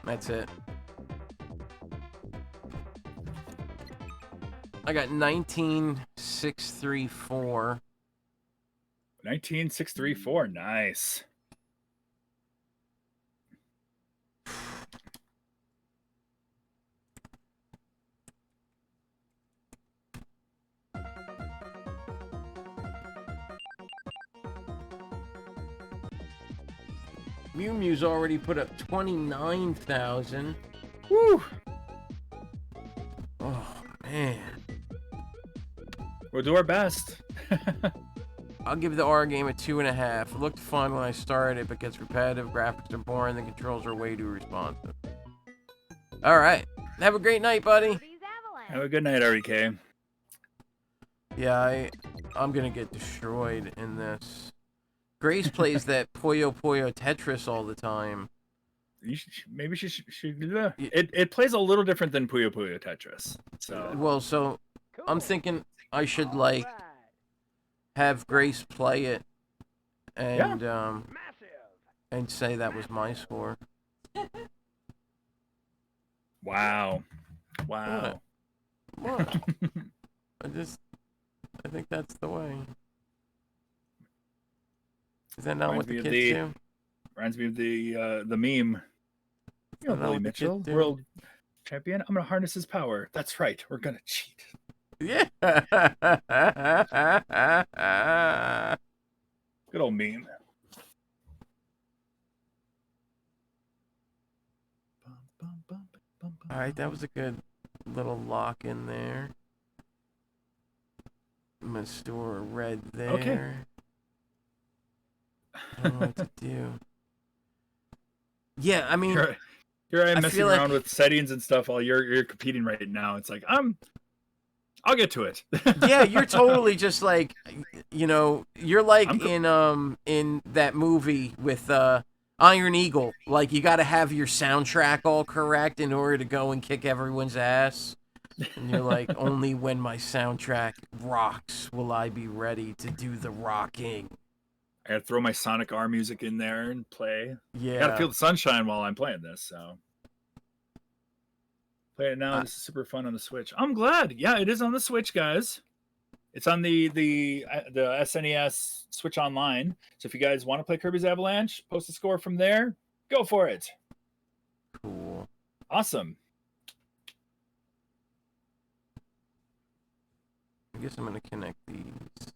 That's it. I got 19,634. 19,634. Nice. Mew Mew's already put up 29,000. Woo! Oh, man. We'll do our best. I'll give the R game a 2.5. It looked fun when I started, but gets repetitive. Graphics are boring. The controls are way too responsive. All right. Have a great night, buddy. Have a good night, REK. Yeah, I'm going to get destroyed in this. Grace plays that Puyo Puyo Tetris all the time. Maybe she should. It plays a little different than Puyo Puyo Tetris. So. Well, so I'm thinking I should like have Grace play it and and say that was my score. Wow. What? I think that's the way. Is that not what the kids do? Reminds me of the meme. You know, Billy Mitchell, world champion. I'm gonna harness his power. That's right. We're gonna cheat. Yeah. Good old meme. All right, that was a good little lock in there. I'm gonna store a red there. Okay. I don't know what to do. Yeah, I mean, here I am messing around like, with settings and stuff while you're competing right now. It's like I'll get to it. Yeah, you're totally just like, you know, you're like in that movie with Iron Eagle. Like you got to have your soundtrack all correct in order to go and kick everyone's ass. And you're like, only when my soundtrack rocks will I be ready to do the rocking. I gotta throw my Sonic R music in there and play. Yeah. Gotta feel the sunshine while I'm playing this, so. Play it now. This is super fun on the Switch. I'm glad. Yeah, it is on the Switch, guys. It's on the SNES Switch Online. So if you guys want to play Kirby's Avalanche, post a score from there. Go for it. Cool. Awesome. I guess I'm gonna connect these.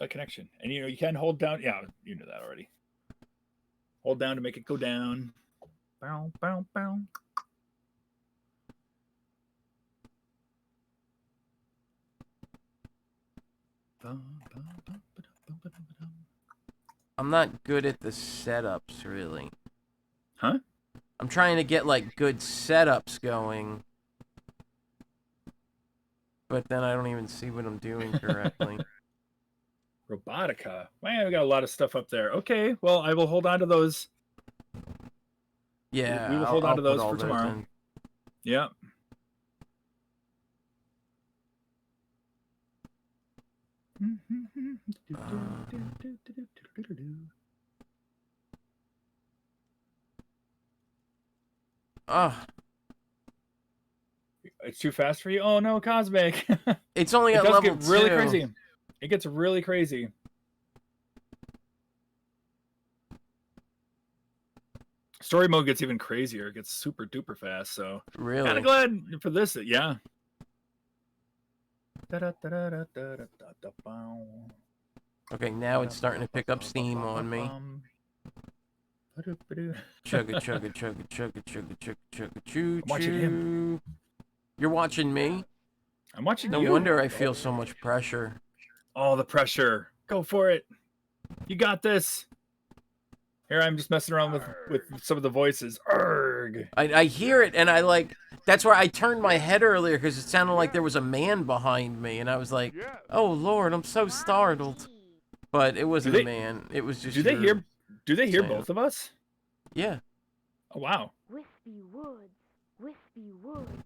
A connection, and you can hold down. Yeah, you knew that already. Hold down to make it go down. Bow, bow, bow. I'm not good at the setups, really. Huh? I'm trying to get, like, good setups going. But then I don't even see what I'm doing correctly. Robotica. Man, we got a lot of stuff up there. Okay, well, I will hold on to those. Yeah, we will hold on to those for tomorrow. Yep. It's too fast for you? Oh no, Cosmic. It's only at level 2. It does get really crazy. It gets really crazy. Story mode gets even crazier. It gets super duper fast. So really, kind of glad for this. Yeah. Okay, now it's starting to pick up steam on me. Chugga chugga chugga chugga chugga chugga chugga choo choo. Watching him. You're watching me? I'm watching you. No wonder I feel so much pressure. Oh, the pressure. Go for it. You got this. Here I'm just messing around with some of the voices. Arrgh. I hear it, and I like... That's where I turned my head earlier, because it sounded like there was a man behind me, and I was like, oh, Lord, I'm so startled. But it wasn't a man. It was just... Do they hear both of us? Yeah. Oh, wow. Wispy woods. Wispy woods.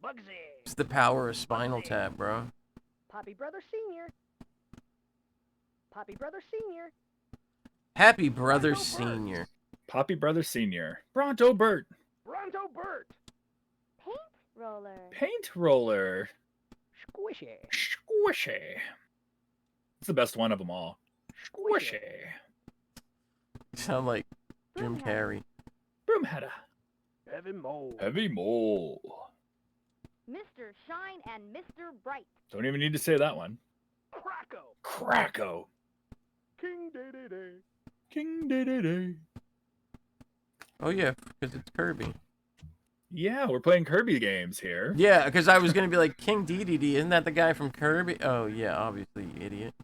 Bugsy. It's the power of Spinal Tap, bro. Poppy Brother Senior. Poppy Brother Senior. Happy Brother Senior. Poppy Brother Senior. Bronto Bert. Bronto Bert. Paint roller. Paint roller. Squishy. Squishy. It's the best one of them all. Squishy. You sound like Jim Carrey. Broomheader. Heavy Mole. Heavy Mole. Mr. Shine and Mr. Bright. Don't even need to say that one. Cracko. Cracko. King Day Day Day. King Dedede. Oh yeah, because it's Kirby. Yeah, we're playing Kirby games here. Yeah, because I was gonna be like King Dedede. Isn't that the guy from Kirby? Oh yeah, obviously, you idiot.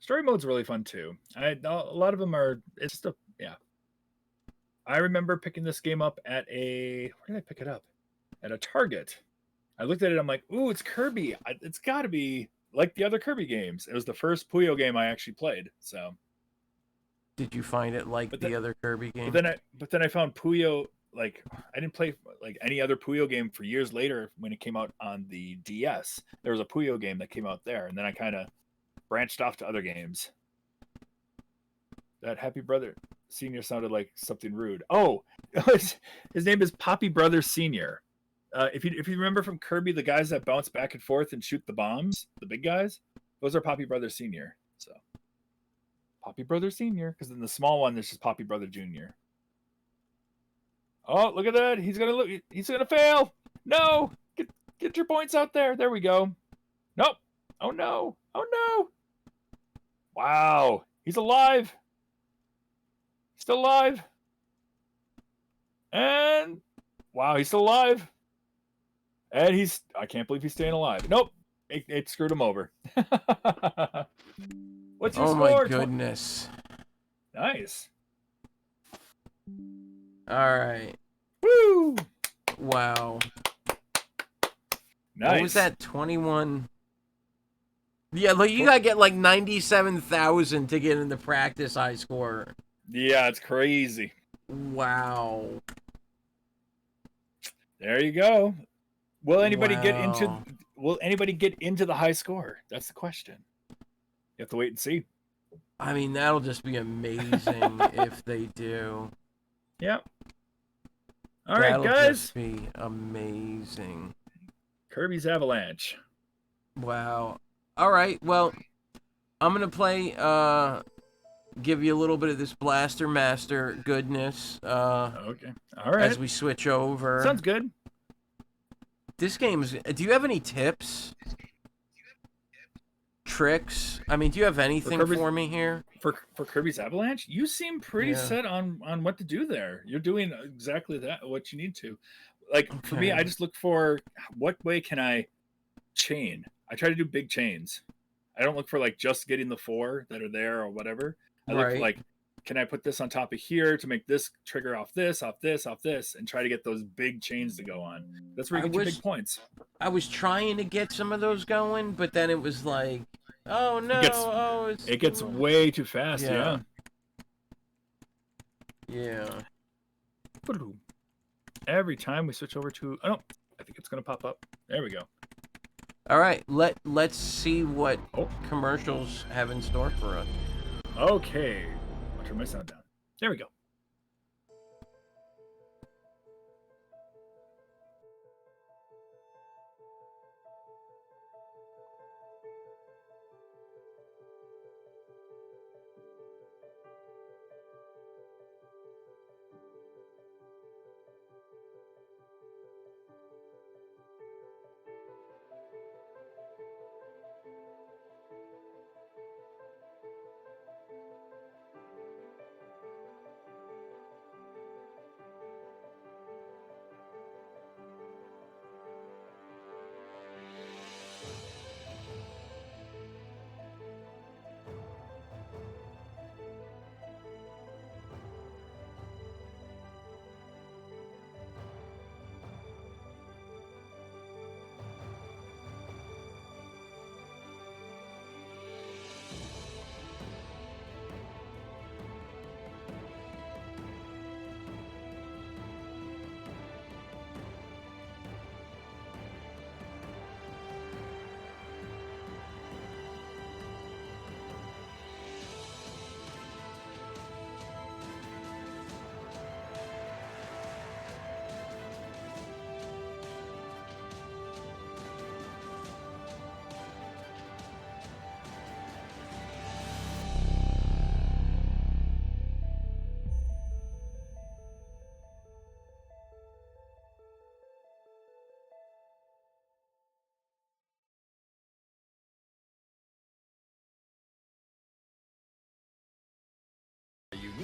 Story mode's really fun too. A lot of them are. It's just yeah. I remember picking this game up at where did I pick it up? At a Target. I looked at it. I'm like, ooh, it's Kirby. It's got to be like the other Kirby games. It was the first Puyo game I actually played. So. Did you find it like the other Kirby game? But then I found Puyo. Like I didn't play like any other Puyo game for years later when it came out on the DS. There was a Puyo game that came out there, and then I kind of branched off to other games. That Happy Brother Senior sounded like something rude. Oh, his name is Poppy Brother Senior. If you remember from Kirby, the guys that bounce back and forth and shoot the bombs, the big guys, those are Poppy Brother Senior. So Poppy Brother Senior, because in the small one there's just Poppy Brother Junior. Oh, look at that! He's gonna fail. No, get your points out there. There we go. Nope. Oh no. Oh no. Wow, he's alive. Still alive. And wow, he's still alive. And I can't believe he's staying alive. Nope. It screwed him over. What's your score? Oh my goodness. Nice. All right. Woo! Wow. Nice. What was that? 21. Yeah, like you gotta get like 97,000 to get in the practice high score. Yeah, it's crazy. Wow. There you go. Will anybody get into the high score? That's the question. You have to wait and see. I mean, that'll just be amazing if they do. Yep. All right, guys. Just be amazing. Kirby's Avalanche. Wow. All right. Well, I'm gonna play. Give you a little bit of this Blaster Master goodness. Okay. All right. As we switch over. Sounds good. This game's. Do you have any tips? Tricks? I mean, do you have anything for me here? For Kirby's Avalanche? You seem pretty set on what to do there. You're doing exactly what you need to. Like, for me, I just look for what way can I chain. I try to do big chains. I don't look for, like, just getting the 4 that are there or whatever. I look for, like, can I put this on top of here to make this trigger off this, and try to get those big chains to go on. That's where you get your big points. I was trying to get some of those going, but then it was like, oh no, it gets way too fast, yeah. Yeah. Every time we switch over to, I think it's gonna pop up. There we go. All right, let's see what commercials have in store for us. Okay, I'll turn my sound down. There we go.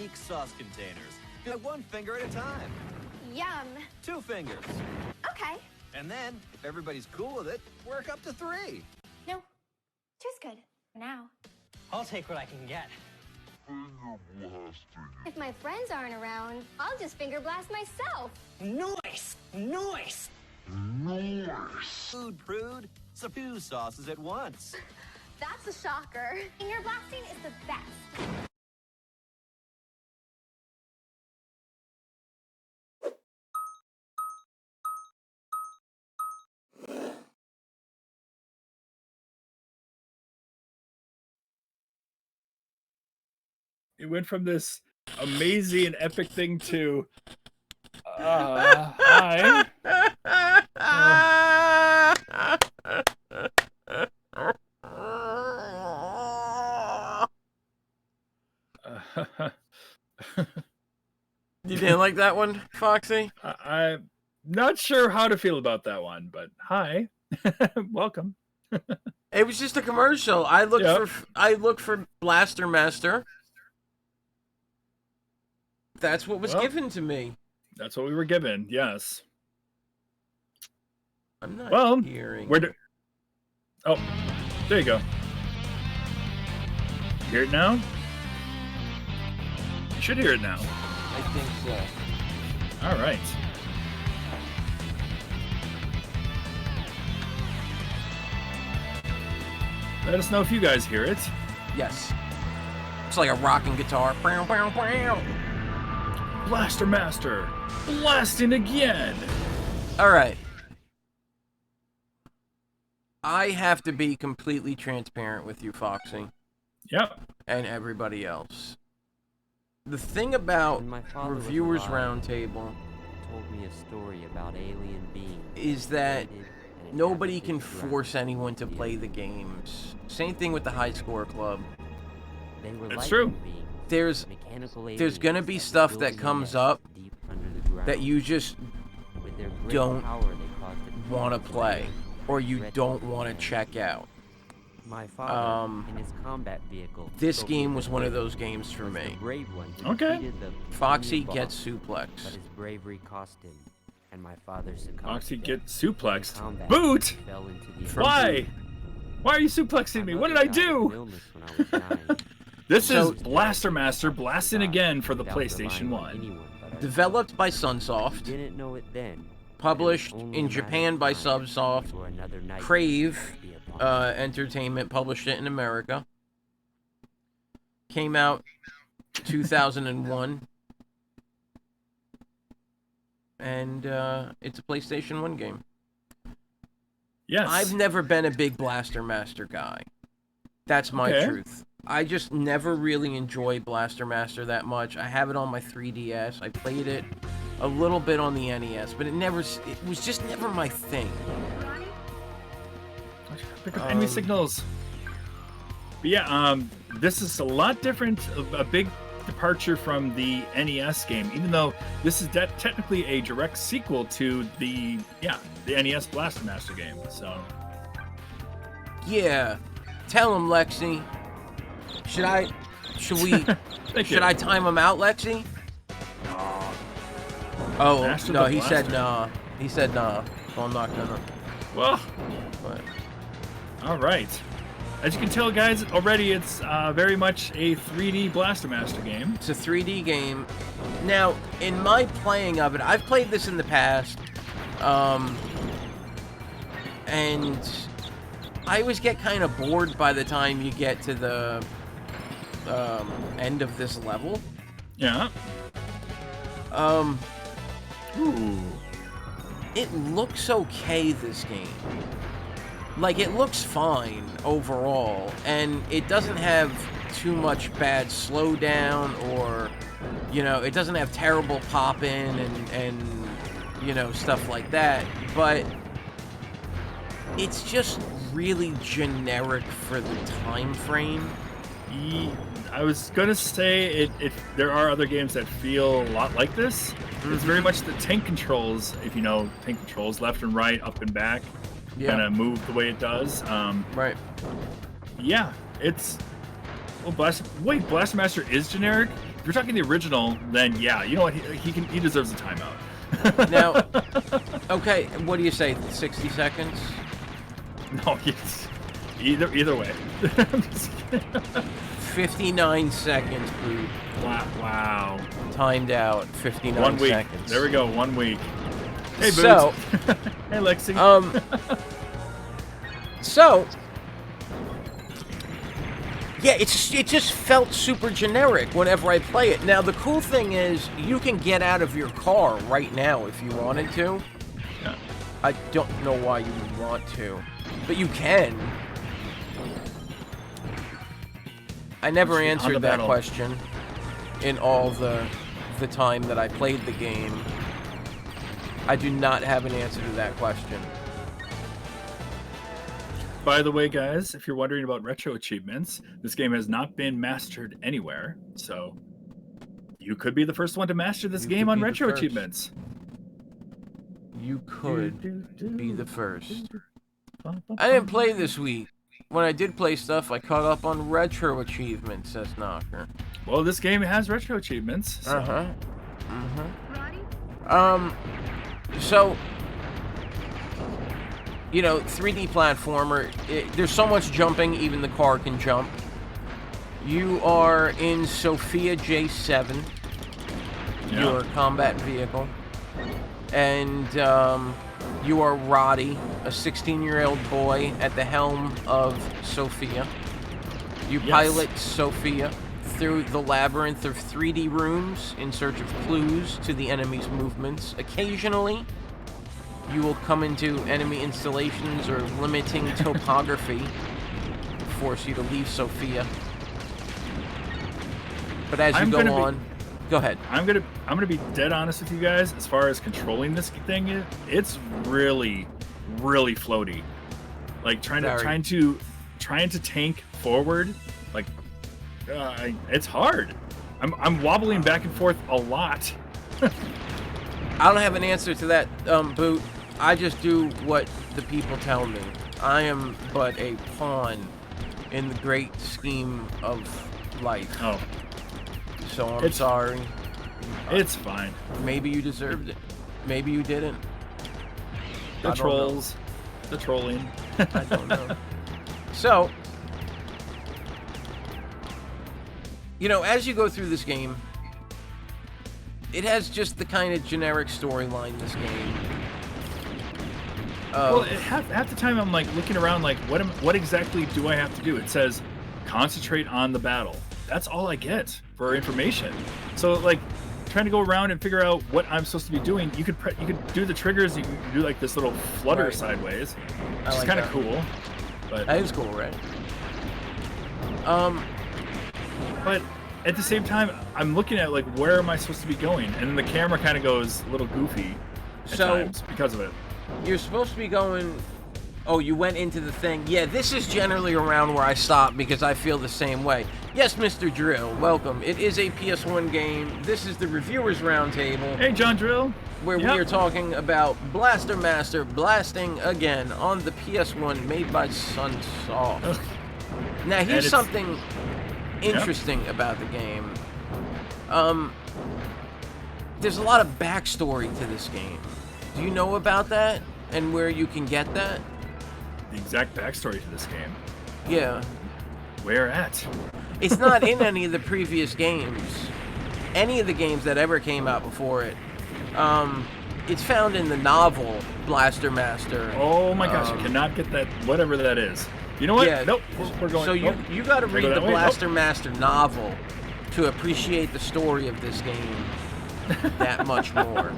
unique sauce containers. Do it 1 finger at a time. Yum. 2 fingers. Okay. And then, if everybody's cool with it, work up to 3. No, two's good. Now. I'll take what I can get. If my friends aren't around, I'll just finger blast myself. Nice! Nice! Nice! Food prude. So 2 sauces at once. That's a shocker. Finger blasting is the best. It went from this amazing epic thing to hi. You didn't like that one, Foxy? I'm not sure how to feel about that one, but hi. Welcome. It was just a commercial. I looked for Blaster Master. That's what was given to me. That's what we were given, yes. I'm not hearing. Oh, there you go. Hear it now? You should hear it now. I think so. All right. Let us know if you guys hear it. Yes. It's like a rocking guitar. Bow, bow, bow. Blaster Master, blasting again. All right. I have to be completely transparent with you, Foxy. Yep. And everybody else. The thing about Reviewers Roundtable told me a story about alien beings is that nobody can force anyone to play the games. Same thing with the High Score Club. It's true. There's gonna be stuff that comes up that you just don't want to play or you don't want to check out. My father, in his combat vehicle, this game was one of those games for me. Okay. Foxy gets suplexed. But his bravery cost him, and my father succumbed. Foxy gets suplexed. Boot! Why? Why are you suplexing me? What did I do? This is Blaster Master blasting again for the PlayStation 1. Developed by Sunsoft. Didn't know it then. Published in Japan by Subsoft. Crave Entertainment published it in America. Came out 2001. And it's a PlayStation 1 game. Yes. I've never been a big Blaster Master guy. That's my truth. I just never really enjoyed Blaster Master that much. I have it on my 3DS. I played it a little bit on the NES, but it was just never my thing. Pick up enemy signals. But yeah, this is a lot different, a big departure from the NES game, even though this is technically a direct sequel to the NES Blaster Master game. So yeah, tell him, Lexi. Should I time him out, Lexi? Oh no, he said nah. He said nah. So I'm not gonna. Well, but. All right. As you can tell, guys, already it's very much a 3D Blaster Master game. It's a 3D game. Now, in my playing of it, I've played this in the past, and I always get kind of bored by the time you get to the end of this level. Yeah. Ooh. It looks okay, this game. Like, it looks fine overall, and it doesn't have too much bad slowdown or, it doesn't have terrible pop-in and stuff like that, but it's just really generic for the time frame. I was gonna say there are other games that feel a lot like this. It's very much the tank controls, if you know tank controls, left and right, up and back. Kind of move the way it does. Right. Yeah, it's... Well, Blaster Master is generic, If you're talking the original, then yeah, you know what? He deserves a timeout. Now, okay, what do you say? 60 seconds? No, yes. Either way. 59 seconds, Brood. Wow. Timed out. 59 1 week. seconds. There we go. 1 week. Hey, Boots. So, hey, Lexi. So, yeah, it just felt super generic whenever I play it. Now, the cool thing is you can get out of your car right now if you wanted to. Yeah. I don't know why you would want to, but you can. I never answered that question in all the time that I played the game. I do not have an answer to that question. By the way, guys, if you're wondering about retro achievements, this game has not been mastered anywhere, so you could be the first one to master this game on retro achievements. You could be the first. I didn't play this week. When I did play stuff, I caught up on retro achievements, says Knocker. Well, this game has retro achievements. So. So, you know, 3D platformer, there's so much jumping, even the car can jump. You are in Sophia J7, your combat vehicle. And you are Roddy, a 16-year-old boy at the helm of Sophia. You pilot Sophia through the labyrinth of 3D rooms in search of clues to the enemy's movements. Occasionally, you will come into enemy installations or limiting topography to force you to leave Sophia. But as you go on, go ahead. I'm gonna be dead honest with you guys. As far as controlling this thing, it's really, really floaty. Like trying to tank forward, like it's hard. I'm wobbling back and forth a lot. I don't have an answer to that, Boot. I just do what the people tell me. I am but a pawn in the great scheme of life. Oh. So I'm sorry. It's fine. Maybe you deserved it. Maybe you didn't. The trolls. The trolling. I don't know. So, you know, as you go through this game, it has just the kind of generic storyline, this game. Well, half the time I'm like looking around like, what exactly do I have to do? It says, concentrate on the battle. That's all I get for information. So like, trying to go around and figure out what I'm supposed to be doing, you could do the triggers. You can do like this little flutter sideways, which is kind of cool. But that is cool, right? But at the same time, I'm looking at like, where am I supposed to be going? And then the camera kind of goes a little goofy at times because of it. You're supposed to be going... Oh, you went into the thing. Yeah, this is generally around where I stop because I feel the same way. Yes, Mr. Drill, welcome. It is a PS1 game. This is the Reviewers Roundtable. Hey, John Drill. Where we are talking about Blaster Master blasting again on the PS1 made by Sunsoft. Now, here's something interesting about the game. There's a lot of backstory to this game. Do you know about that and where you can get that? The exact backstory to this game. Yeah. Where at? It's not in any of the previous games. Any of the games that ever came out before it. It's found in the novel Blaster Master. Oh my gosh, I cannot get that, whatever that is. You know what? Yeah. Nope, we're going. So you got to read the Blaster Master novel to appreciate the story of this game that much more.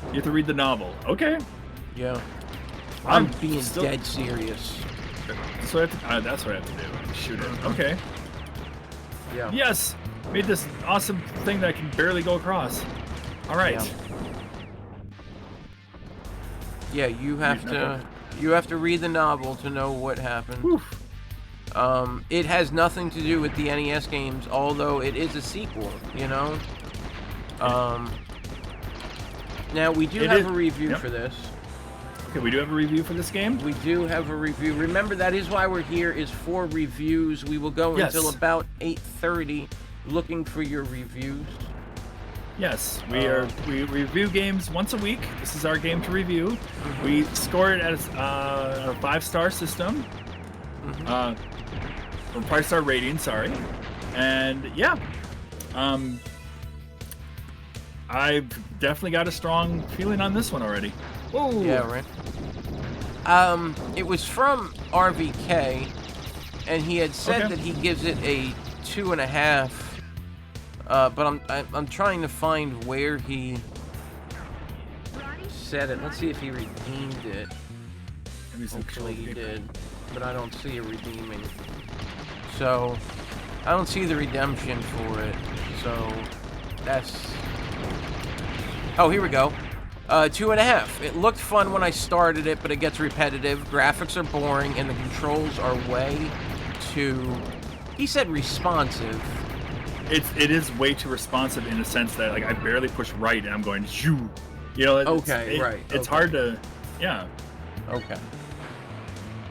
You have to read the novel. Okay. Yeah. I'm being dead serious. That's what I have to do. Shoot it. Okay. Yeah. Yes! Made this awesome thing that I can barely go across. Alright. Yeah, you have to read the novel to know what happened. It has nothing to do with the NES games, although it is a sequel, you know? Now, we do have a review for this. Okay, we do have a review for this game? We do have a review. Remember, that is why we're here, is for reviews. We will go until about 8:30. looking for your reviews. Yes, we review games once a week. This is our game to review. We score it as a 5-star system, or 5-star rating. Sorry, and yeah, I've definitely got a strong feeling on this one already. Whoa. Yeah, right. It was from RVK, and he had said that he gives it a 2.5. But I'm trying to find where he said it. Let's see if he redeemed it. Hopefully he did, but I don't see it redeeming. So I don't see the redemption for it. So that's. Oh, here we go. 2.5. It looked fun when I started it, but it gets repetitive. Graphics are boring, and the controls are way too. He said responsive. It is way too responsive in the sense that like I barely push right and I'm going shoo. You know. It's hard to. Yeah. Okay.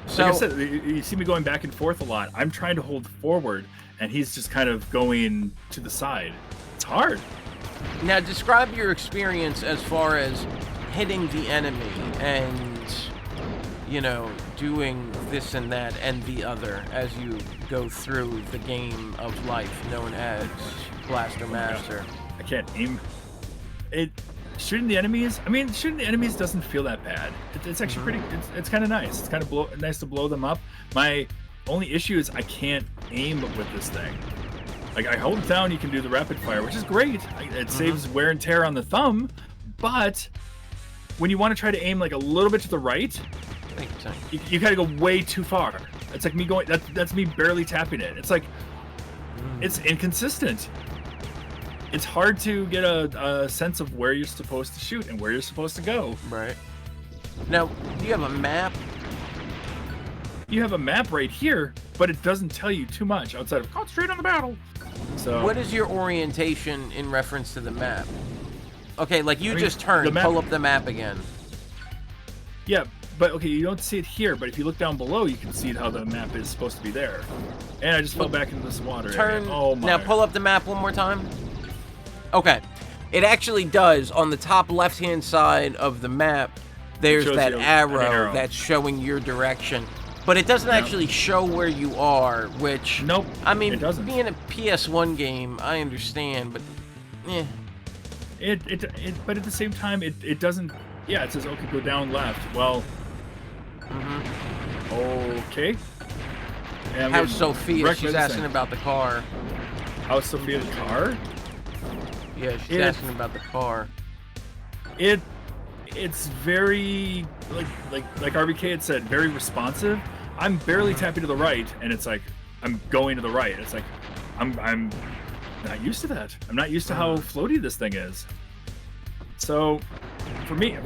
So like I said, you see me going back and forth a lot. I'm trying to hold forward, and he's just kind of going to the side. It's hard. Now, describe your experience as far as hitting the enemy and, you know, doing this and that and the other as you go through the game of life known as Blaster Master. I can't aim. Shooting the enemies. I mean, shooting the enemies doesn't feel that bad. It's actually pretty. It's kind of nice. It's kind of nice to blow them up. My only issue is I can't aim with this thing. Like I hold it down, you can do the rapid fire, which is great. It saves wear and tear on the thumb, but when you want to try to aim like a little bit to the right, you gotta go way too far. It's like me going. That's me barely tapping it. It's like it's inconsistent. It's hard to get a sense of where you're supposed to shoot and where you're supposed to go. Right. Now, do you have a map? You have a map right here, but it doesn't tell you too much outside of concentrate on the battle. So what is your orientation in reference to the map? Okay, like you just turned, pull up the map again. Yeah, but okay, you don't see it here, but if you look down below, you can see how the map is supposed to be there. And I just fell back into this water area. Oh my. Now pull up the map one more time. Okay. It actually does. On the top left-hand side of the map, there's that arrow that's showing your direction. But it doesn't actually show where you are, which... Nope, I mean, it doesn't. Being a PS1 game, I understand, but... eh. But at the same time, it doesn't... Yeah, it says, okay, go down left. Well... Okay. And how's Sophia? She's asking about the car. How's Sophia's car? Yeah, she's asking about the car. It's very... Like RBK had said, very responsive. I'm barely tapping to the right, and it's like I'm going to the right. It's like I'm not used to that. I'm not used to how floaty this thing is. So for me,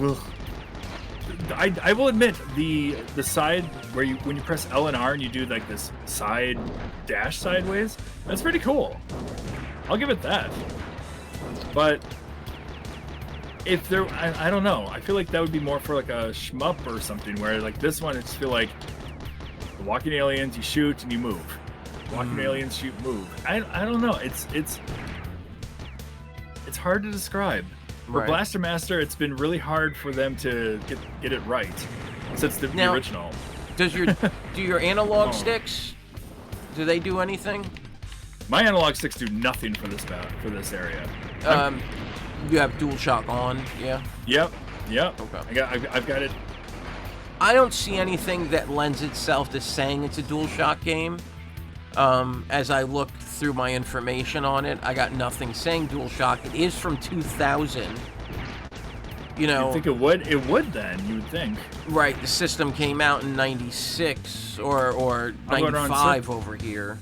I will admit the side where when you press L and R and you do like this side dash sideways, that's pretty cool. I'll give it that. But if there, I don't know. I feel like that would be more for like a shmup or something. Where like this one, I just feel like the walking aliens, you shoot and you move. Walking aliens, shoot, move. I don't know. It's hard to describe. For Blaster Master, it's been really hard for them to get it right since the original. Does do your analog sticks? Do they do anything? My analog sticks do nothing for this area. You have DualShock on, yeah? Yep. Okay. I've got it. I don't see anything that lends itself to saying it's a DualShock game. As I look through my information on it, I got nothing saying DualShock. It is from 2000. You know, you think it would? It would then, you would think. Right, the system came out in 96 or 95 over here.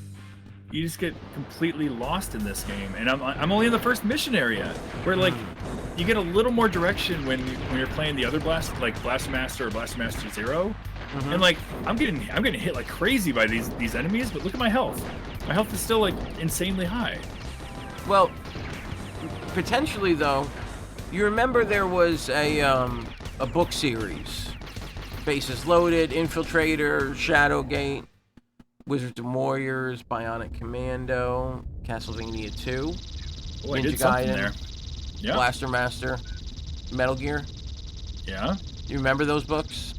You just get completely lost in this game, and I'm only in the first mission area, where like you get a little more direction when you're playing the other Blaster Master or Blaster Master Zero, and like I'm getting hit like crazy by these enemies, but look at my health. My health is still like insanely high. Well, potentially though, you remember there was a book series, Bases Loaded, Infiltrator, Shadowgate. Wizards and Warriors, Bionic Commando, Castlevania 2, Oh, I Ninja did something Gaiden, there. Yeah. Blaster Master, Metal Gear. Yeah. You remember those books?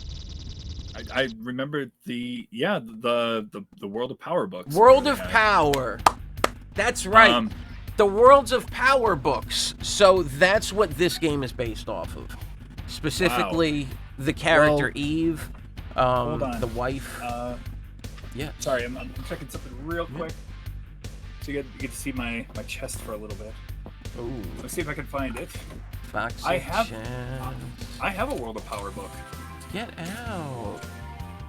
I remember the World of Power books. World of Power. That's right. The Worlds of Power books. So that's what this game is based off of. Specifically, the character Eve, hold on. the wife. Yeah. Sorry, I'm checking something real quick. So you get to see my chest for a little bit. Ooh. Let's see if I can find it. Foxy I have a World of Power book. Get out.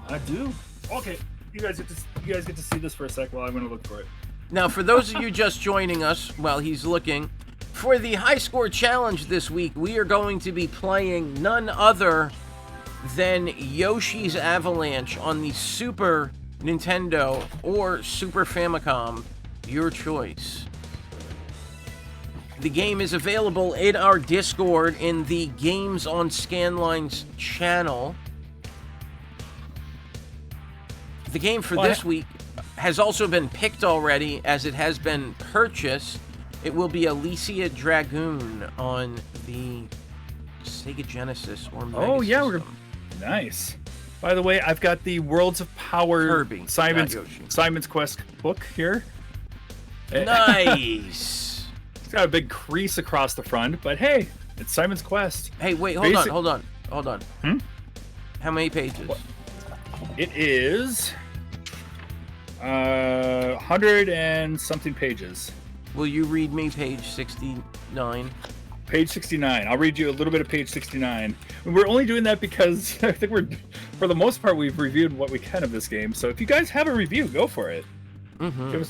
I do. Okay, you guys get to see this for a sec while I'm going to look for it. Now, for those of you just joining us while he's looking, for the high score challenge this week, we are going to be playing none other than Yoshi's Avalanche on the Super Nintendo or Super Famicom, your choice. The game is available in our Discord in the Games on Scanlines channel. The game for this week has also been picked already, as it has been purchased. It will be Alicia Dragoon on the Sega Genesis or Mega Oh, yeah, System. Nice. By the way, I've got the Worlds of Power Kirby, Simon's Quest book here. Nice. It's got a big crease across the front, but hey, it's Simon's Quest. Hey, wait, hold on. Hmm? How many pages? It is 100 and something pages. Will you read me page 69? Page 69. I'll read you a little bit of page 69. We're only doing that because I think for the most part, we've reviewed what we can of this game. So if you guys have a review, go for it. Mm-hmm.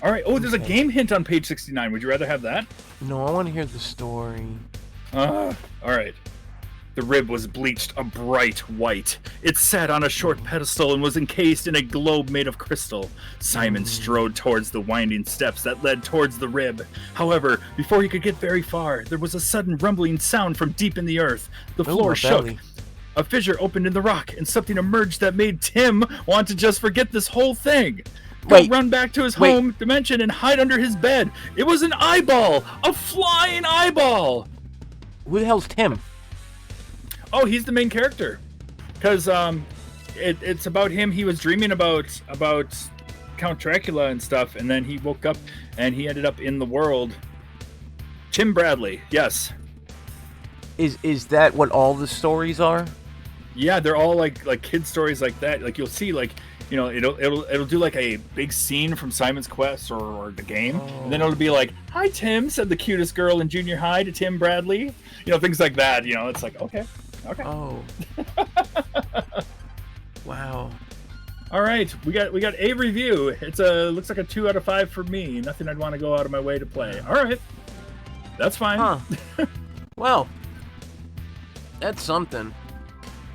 All right. Oh, there's a game hint on page 69. Would you rather have that? No, I want to hear the story. All right. The rib was bleached a bright white. It sat on a short pedestal and was encased in a globe made of crystal. Simon strode towards the winding steps that led towards the rib. However, before he could get very far, there was a sudden rumbling sound from deep in the earth. The floor shook. Belly. A fissure opened in the rock, and something emerged that made Tim want to just forget this whole thing. Run back to his home dimension and hide under his bed. It was an eyeball! A flying eyeball! Who the hell's Tim? Oh, he's the main character. Because it's about him. He was dreaming about Count Dracula and stuff, and then he woke up and he ended up in the world. Tim Bradley, yes. Is that what all the stories are? Yeah, they're all like kid stories like that. Like you'll see, like, you know, it'll do like a big scene from Simon's Quest or the game, and then it'll be like, "Hi Tim," said the cutest girl in junior high to Tim Bradley. You know, things like that. You know, it's like okay. Oh. Wow. All right, we got a review. It's looks like a 2 out of 5 for me. Nothing I'd want to go out of my way to play. All right, that's fine. Huh. Well, that's something.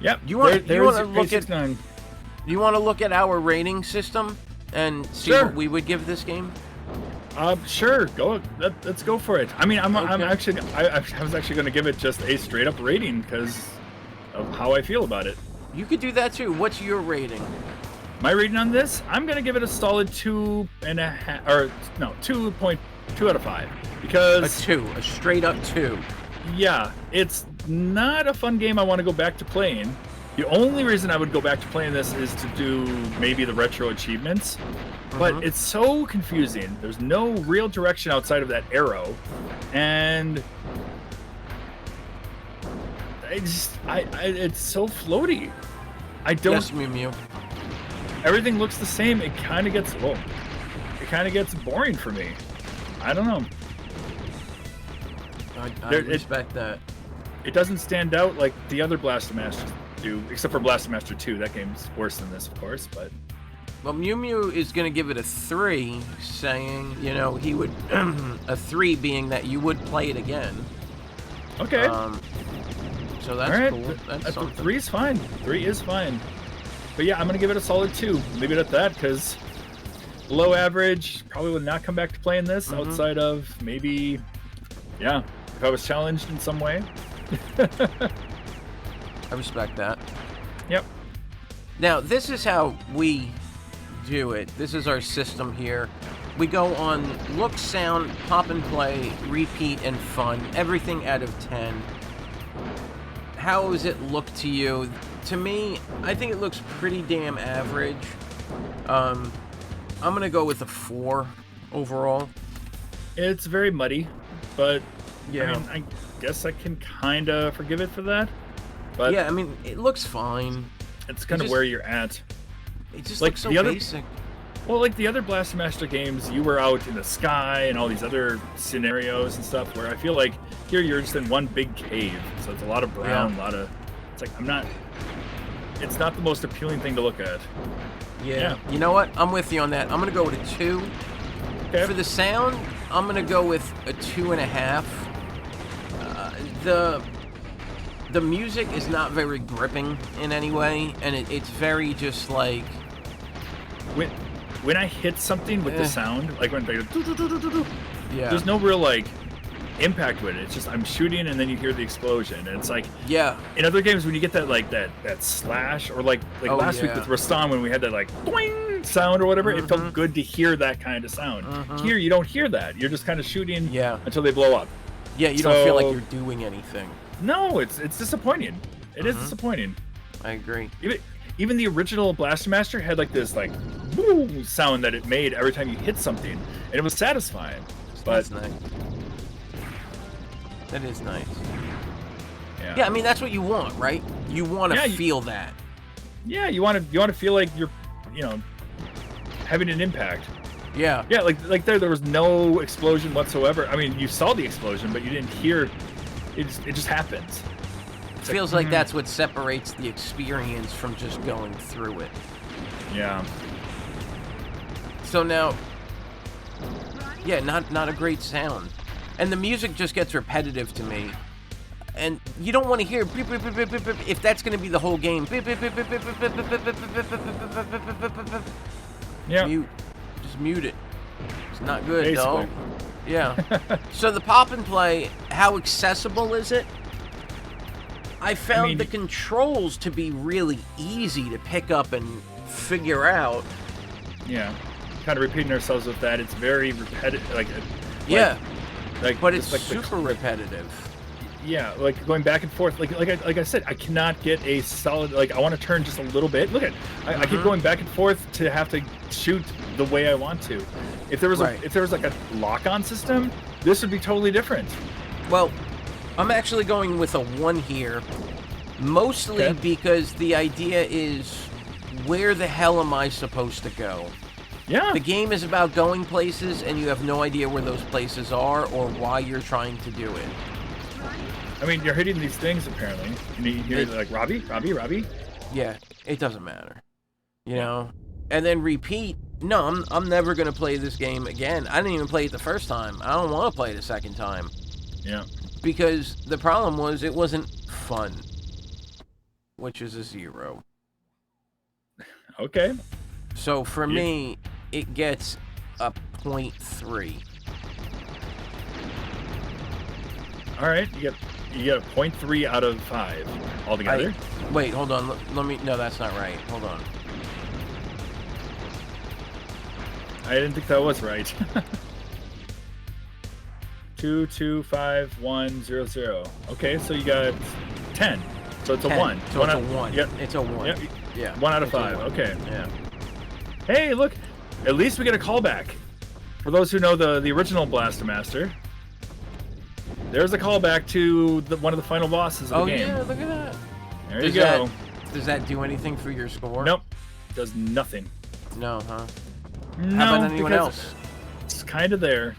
Yep. You want to look at our rating system and see what we would give this game? Sure. Go. Let's go for it. I mean, I was actually going to give it just a straight up rating because of how I feel about it. You could do that too. What's your rating? My rating on this, I'm going to give it a solid 2.5, or no, 2.2 out of 5 because a straight up 2. Yeah, it's not a fun game I want to go back to playing. The only reason I would go back to playing this is to do maybe the retro achievements, but it's so confusing. There's no real direction outside of that arrow, and it's so floaty. I don't. Yes, Mew Mew. Everything looks the same. It kind of gets boring for me. I don't know. I respect that. It doesn't stand out like the other Blaster Masters do, except for Blaster Master 2. That game's worse than this, of course, but... Well, Mew Mew is going to give it a 3, saying, you know, he would... a 3 being that you would play it again. Okay. So that's right. cool. That's something. 3 is fine. 3 is fine. But yeah, I'm going to give it a solid 2. Leave it at that, because below average, probably would not come back to playing this outside of maybe, yeah, if I was challenged in some way. I respect that. Yep. Now, this is how we do it. This is our system here. We go on look, sound, pop and play, repeat, and fun. Everything out of 10. How does it look to you? To me, I think it looks pretty damn average. I'm gonna go with a 4 overall. It's very muddy, but yeah, I mean, I guess I can kind of forgive it for that. But yeah, I mean, it looks fine. It's kind of where you're at. It just like looks so the other, basic. Well, like the other Blaster Master games, you were out in the sky and all these other scenarios and stuff. Where I feel like here you're just in one big cave, so it's a lot of brown, a lot of. It's like It's not the most appealing thing to look at. Yeah. You know what? I'm with you on that. I'm gonna go with a 2. Okay. For the sound, I'm gonna go with a 2.5. The music is not very gripping in any way, and it's very just like when I hit something with the sound, like when they go, yeah, there's no real like impact with it. It's just I'm shooting and then you hear the explosion, and it's like in other games when you get that like that slash, or like last week with Rastan when we had that like boing sound or whatever, it felt good to hear that kind of sound. Here you don't hear that. You're just kind of shooting until they blow up. Yeah, you don't feel like you're doing anything. No, it's disappointing. It is disappointing. I agree. Even the original Blaster Master had like this like boom sound that it made every time you hit something, and it was satisfying. But that's nice. That is nice. Yeah. Yeah, I mean that's what you want, right? You want to feel that. Yeah, you want to feel like you're, having an impact. Yeah. Yeah, like there was no explosion whatsoever. I mean, you saw the explosion, but you didn't hear. It just happens. It feels like that's what separates the experience from just going through it. Yeah. So now, yeah, not a great sound, and the music just gets repetitive to me, and you don't want to hear beep, beep, beep, beep, beep, beep, if that's going to be the whole game. Beep, beep, beep, beep, beep, beep, beep, beep, beep, beep, beep, beep. Yeah. Just mute it. It's not good, Basically. though. Yeah. So the pop and play, how accessible is it? I found the controls to be really easy to pick up and figure out. Yeah. Kind of repeating ourselves with that. It's very repetitive. But it's super repetitive. Yeah, like going back and forth. Like I said, I cannot get a solid. Like I want to turn just a little bit. Look at, I keep going back and forth to have to shoot the way I want to. If there was like a lock-on system, this would be totally different. Well, I'm actually going with a 1 here, mostly because the idea is, where the hell am I supposed to go? Yeah. The game is about going places, and you have no idea where those places are or why you're trying to do it. I mean, you're hitting these things apparently, and you hear like Robbie. Yeah, it doesn't matter, And then repeat. No, I'm never gonna play this game again. I didn't even play it the first time. I don't want to play it a second time. Yeah. Because the problem was it wasn't fun, which is a 0. Okay. So for me, it gets a 0.3. All right, you get a 0.3 out of 5 altogether. Wait, hold on. Let me. No, that's not right. Hold on. I didn't think that was right. 22510. Okay, so you got 10. So it's 10. a 1. So it's a 1. Yep. It's a 1. Yep. Yeah. 1 out of 5. Okay. Yeah. Hey, look. At least we get a callback. For those who know the original Blaster Master, there's a callback to one of the final bosses of the game. Oh yeah, look at that. There you go. Does that do anything for your score? Nope. Does nothing. No, huh? No, How about anyone else? It's kind of there.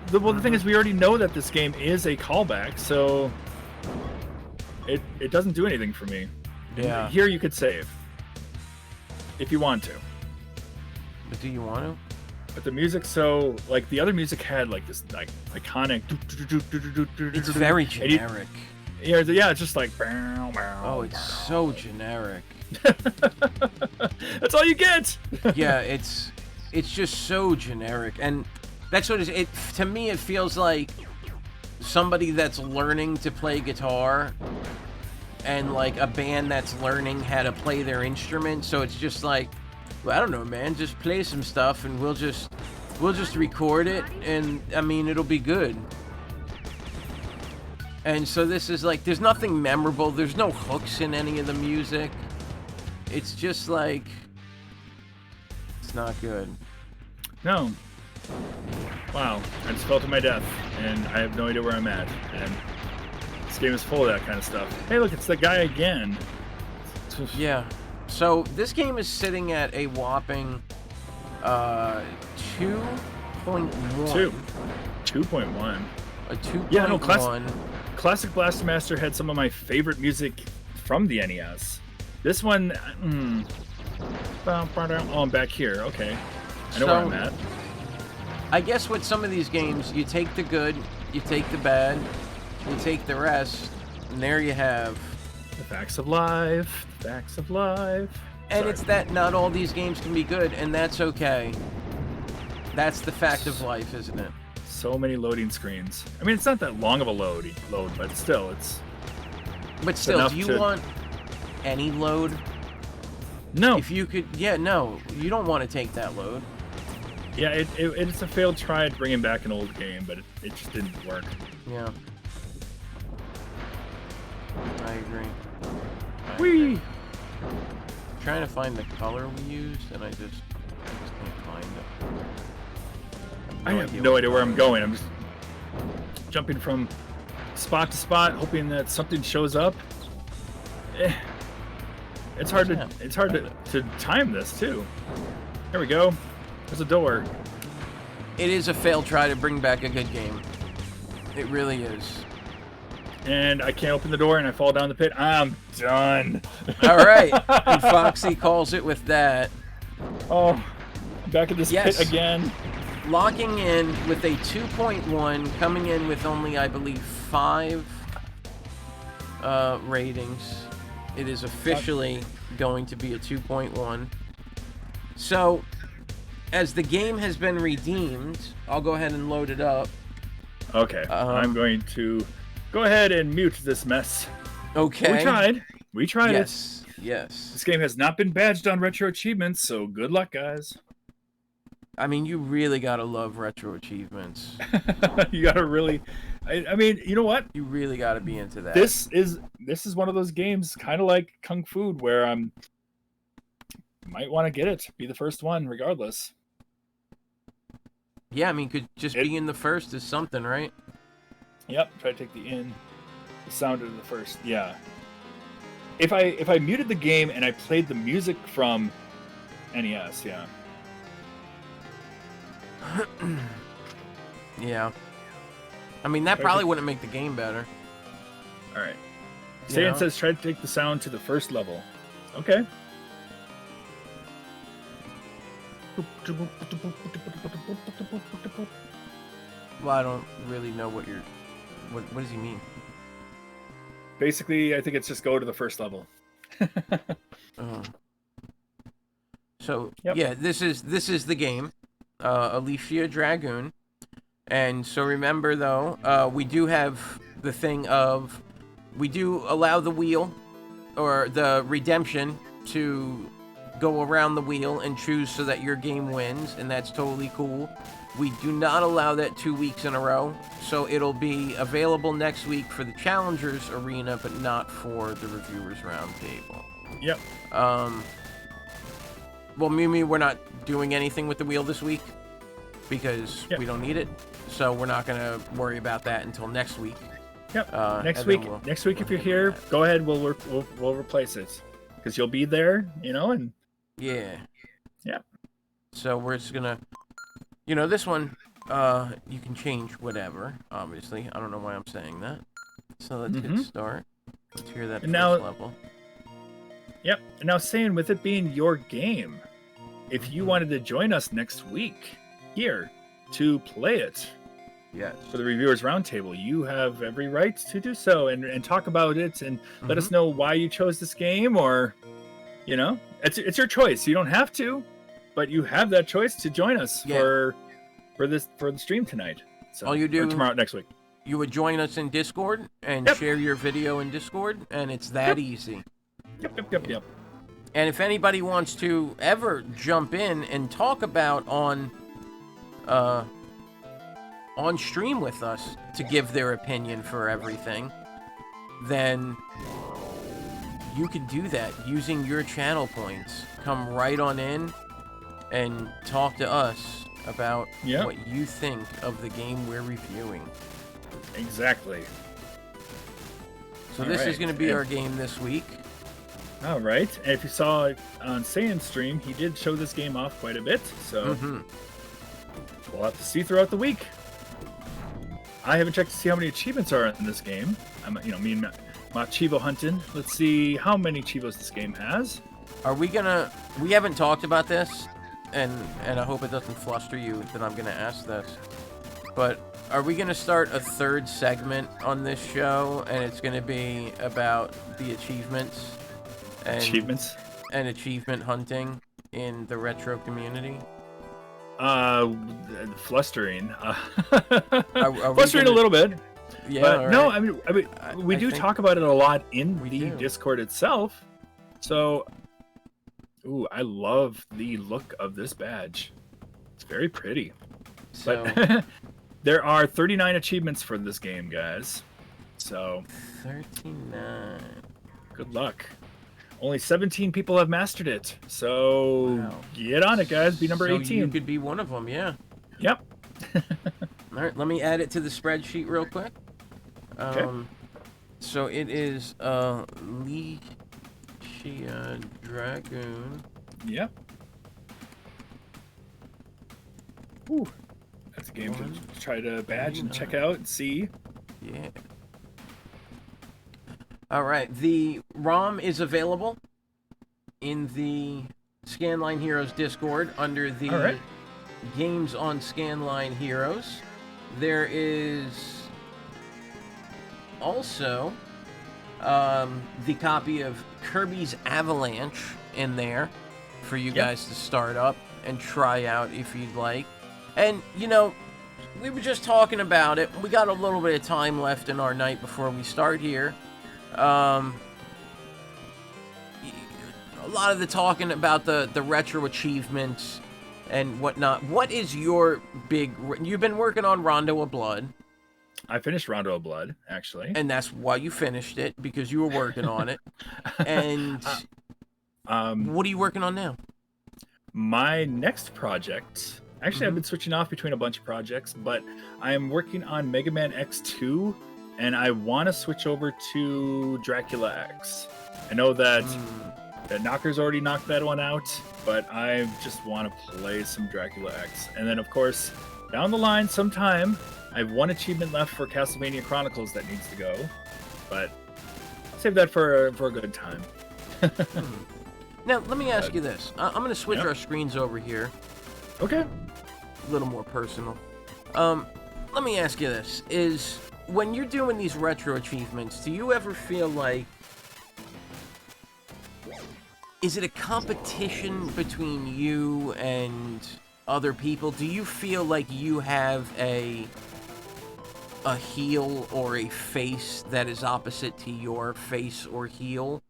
The thing is, we already know that this game is a callback, so it doesn't do anything for me. Yeah. Here you could save if you want to. But do you want to? But the music, so like the other music had like this like iconic. It's very generic. Yeah, it's just like. Oh, it's so generic. That's all you get. Yeah, it's just so generic, and that's what it. To me, it feels like somebody that's learning to play guitar, and like a band that's learning how to play their instrument. So it's just like, Well, I don't know, man. Just play some stuff, and we'll just record it, and I mean, it'll be good. And so this is like, there's nothing memorable. There's no hooks in any of the music. It's just like, it's not good. No. Wow. I just fell to my death, and I have no idea where I'm at. And this game is full of that kind of stuff. Hey, look, it's the guy again. Yeah. So this game is sitting at a whopping 2.1. 2.1. A 2.1. Yeah, no, Classic Blaster Master had some of my favorite music from the NES. This one, oh, I'm back here. Okay, I know where I'm at. I guess with some of these games, you take the good, you take the bad, you take the rest, and there you have the facts of life. The facts of life. And it's that not all these games can be good, and that's okay. That's the fact of life, isn't it? So many loading screens. I mean, it's not that long of a load, but still, it's. But still, do you want any load? No. If you could, yeah, no, you don't want to take that load. Yeah, it's a failed try at bringing back an old game, but it just didn't work. Yeah. I agree. Whee! Trying to find the color we used, and I just can't find it. I have no idea where I'm going. I'm just jumping from spot to spot, hoping that something shows up. It's hard to time this too. There we go. There's a door. It is a failed try to bring back a good game. It really is. And I can't open the door, and I fall down the pit. I'm done. All right. And Foxy calls it with that. Oh, back at this pit again. Locking in with a 2.1, coming in with only, I believe, 5 ratings. It is officially going to be a 2.1. So, as the game has been redeemed, I'll go ahead and load it up. Okay, I'm going to go ahead and mute this mess. Okay. We tried it. Yes. This game has not been badged on retro achievements, so good luck, guys. I mean, you really gotta love retro achievements. You gotta really, I mean, you know what? You really gotta be into that. This is one of those games, kind of like Kung Fu, where might want to get it, be the first one, regardless. Yeah, I mean, could just being the first is something, right? Yep. Try to take the sound of the first. Yeah. If I muted the game and I played the music from NES, yeah. Yeah. I mean, that probably wouldn't make the game better. All right. Stan says try to take the sound to the first level. Okay. Well, I don't really know what you're... What does he mean? Basically, I think it's just go to the first level. So, yeah, this is the game. Alicia Dragoon. And so remember, though, we do have the thing of... We do allow the wheel, or the redemption, to go around the wheel and choose so that your game wins, and that's totally cool. We do not allow that 2 weeks in a row, so it'll be available next week for the Challengers Arena, but not for the Reviewers Roundtable. Yep. Well, Mimi, we're not doing anything with the wheel this week because we don't need it, so we're not going to worry about that until next week. Yep. Next week, if you're here, go ahead. We'll replace it because you'll be there, and yeah. So we're just gonna, this one, you can change whatever. Obviously, I don't know why I'm saying that. So let's get start. Let's hear that first level. Yep. And now, saying with it being your game, if you wanted to join us next week here to play it. Yes. For the Reviewers Roundtable, you have every right to do so and talk about it and let us know why you chose this game, or, it's your choice. You don't have to, but you have that choice to join us for the stream tonight. So, all you do tomorrow, next week. You would join us in Discord and share your video in Discord, and it's that easy. Yep. And if anybody wants to ever jump in and talk about on stream with us to give their opinion for everything, then you can do that using your channel points. Come right on in and talk to us about what you think of the game we're reviewing. Exactly. So this is going to be our game this week. All right. And if you saw it on Saiyan's stream, he did show this game off quite a bit. So we'll have to see throughout the week. I haven't checked to see how many achievements are in this game. I'm, me and my Chivo hunting. Let's see how many Chivos this game has. Are we gonna? We haven't talked about this, and I hope it doesn't fluster you that I'm gonna ask this. But are we gonna start a third segment on this show, and it's gonna be about the achievements and achievement hunting in the retro community? Flustering. Are Flustering a little bit. Yeah. No, I mean, we do talk about it a lot in the Discord itself. So, I love the look of this badge. It's very pretty. So, but there are 39 achievements for this game, guys. So 39. Good luck. Only 17 people have mastered it. So get on it, guys. Be number 18. You could be one of them, yeah. Yep. All right, let me add it to the spreadsheet real quick. Okay. So it is Lichia Dragoon. Yep. Ooh. That's a game to try to badge and check out and see. Yeah. All right, the ROM is available in the Scanline Heroes Discord under the Games on Scanline Heroes. There is also the copy of Kirby's Avalanche in there for you guys to start up and try out if you'd like. And, we were just talking about it. We got a little bit of time left in our night before we start here. A lot of the talking about the retro achievements and whatnot. What is your big... You've been working on Rondo of Blood. I finished Rondo of Blood, actually. And that's why you finished it, because you were working on it. And what are you working on now? My next project... Actually, I've been switching off between a bunch of projects, but I am working on Mega Man X2, and I want to switch over to Dracula X. I know that Knocker's already knocked that one out, but I just want to play some Dracula X. And then, of course, down the line sometime, I have one achievement left for Castlevania Chronicles that needs to go, but save that for a good time. Now, let me ask you this. I'm going to switch our screens over here. Okay. A little more personal. Let me ask you this. Is when you're doing these retro achievements, do you ever feel like... Is it a competition between you and other people? Do you feel like you have a heel or a face that is opposite to your face or heel?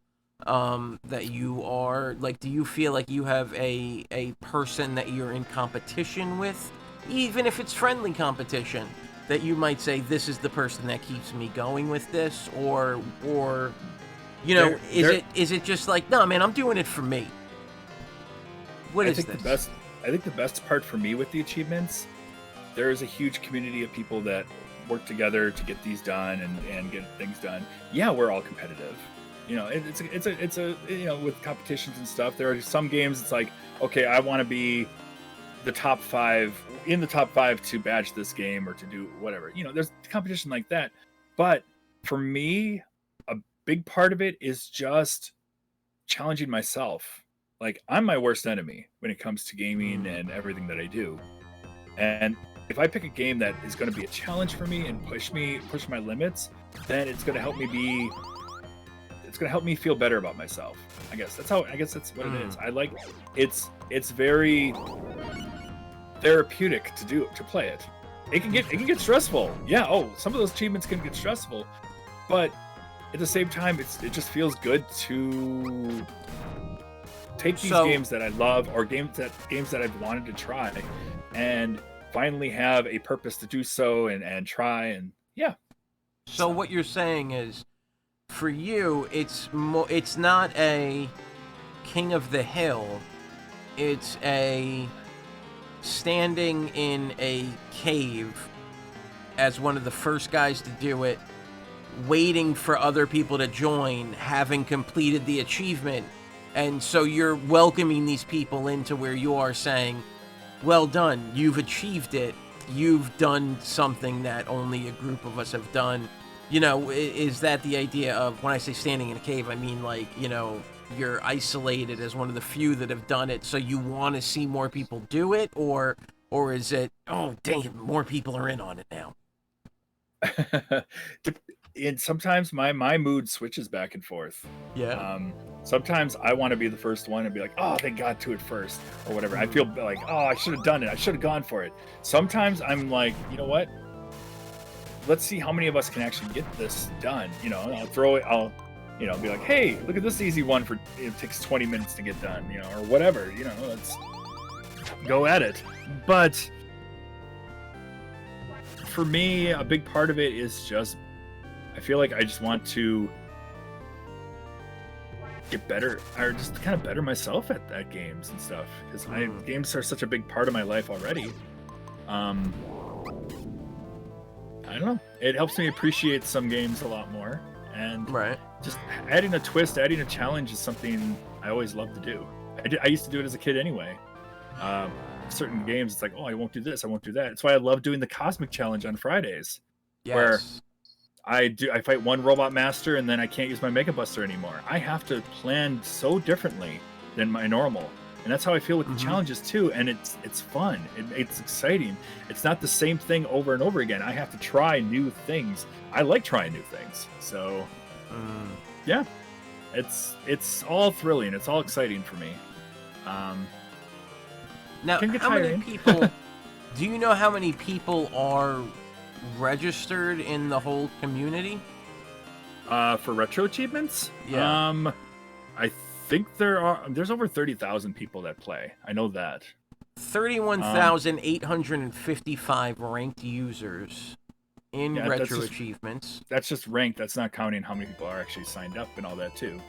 That you are, like, do you feel like you have a person that you're in competition with, even if it's friendly competition, that you might say, this is the person that keeps me going with this, or is it just like, no, man, I'm doing it for me? I think the best part for me with the achievements, there is a huge community of people that work together to get these done and get things done. Yeah, we're all competitive. It's with competitions and stuff, there are some games it's like, okay, I want to be in the top 5 to badge this game or to do whatever. There's competition like that. But for me, a big part of it is just challenging myself. Like, I'm my worst enemy when it comes to gaming and everything that I do. And if I pick a game that is going to be a challenge for me and push my limits, then it's going to help me it's going to help me feel better about myself. I guess that's what it is. I like it's very therapeutic to play it. It can get stressful. Yeah, some of those achievements can get stressful, but at the same time it just feels good to take these games that I love or games that I've wanted to try, and finally have a purpose to do so and try and yeah. So what you're saying is, for you, it's not a King of the Hill. It's a standing in a cave as one of the first guys to do it, waiting for other people to join, having completed the achievement. And so you're welcoming these people into where you are, saying, well done, you've achieved it. You've done something that only a group of us have done. You know, is that the idea of, when I say standing in a cave, I mean, like, you know, you're isolated as one of the few that have done it, so you want to see more people do it? Or is it, oh, damn, more people are in on it now? And sometimes my mood switches back and forth. Yeah. Sometimes I want to be the first one and be like, oh, they got to it first or whatever. I feel like, oh, I should have done it. I should have gone for it. Sometimes I'm like, you know what? Let's see how many of us can actually get this done. You know, I'll be like, hey, look at this easy one it takes 20 minutes to get done, you know, or whatever, you know, let's go at it. But for me, a big part of it is just, I feel like I just want to get better, or just kind of better myself at games and stuff, because games are such a big part of my life already. I don't know, it helps me appreciate some games a lot more, and just adding a twist, adding a challenge is something I always love to do. I used to do it as a kid anyway. Certain games, it's like, oh, I won't do this, I won't do that. That's why I love doing the Cosmic Challenge on Fridays, where I fight one Robot Master and then I can't use my Mega Buster anymore. I have to plan so differently than my normal. And that's how I feel with the challenges too. And it's fun. It's exciting. It's not the same thing over and over again. I have to try new things. I like trying new things. So yeah, it's all thrilling. It's all exciting for me. Now, how many people, do you know how many people are registered in the whole community? For retro achievements? Yeah. I think there's over 30,000 people that play. I know that. 31,855 ranked users in retro achievements. That's just ranked. That's not counting how many people are actually signed up and all that too.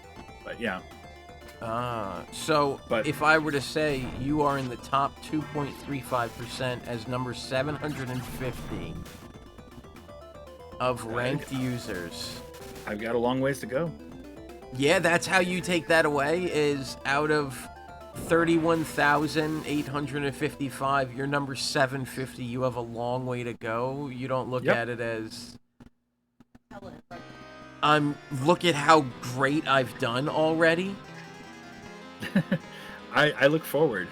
But yeah. So if I were to say you are in the top 2.35% as number 750 of ranked users. I've got a long ways to go. Yeah, that's how you take that away, is out of 31,855, you're number 750. You have a long way to go. You don't look at it as, look at how great I've done already. I look forward.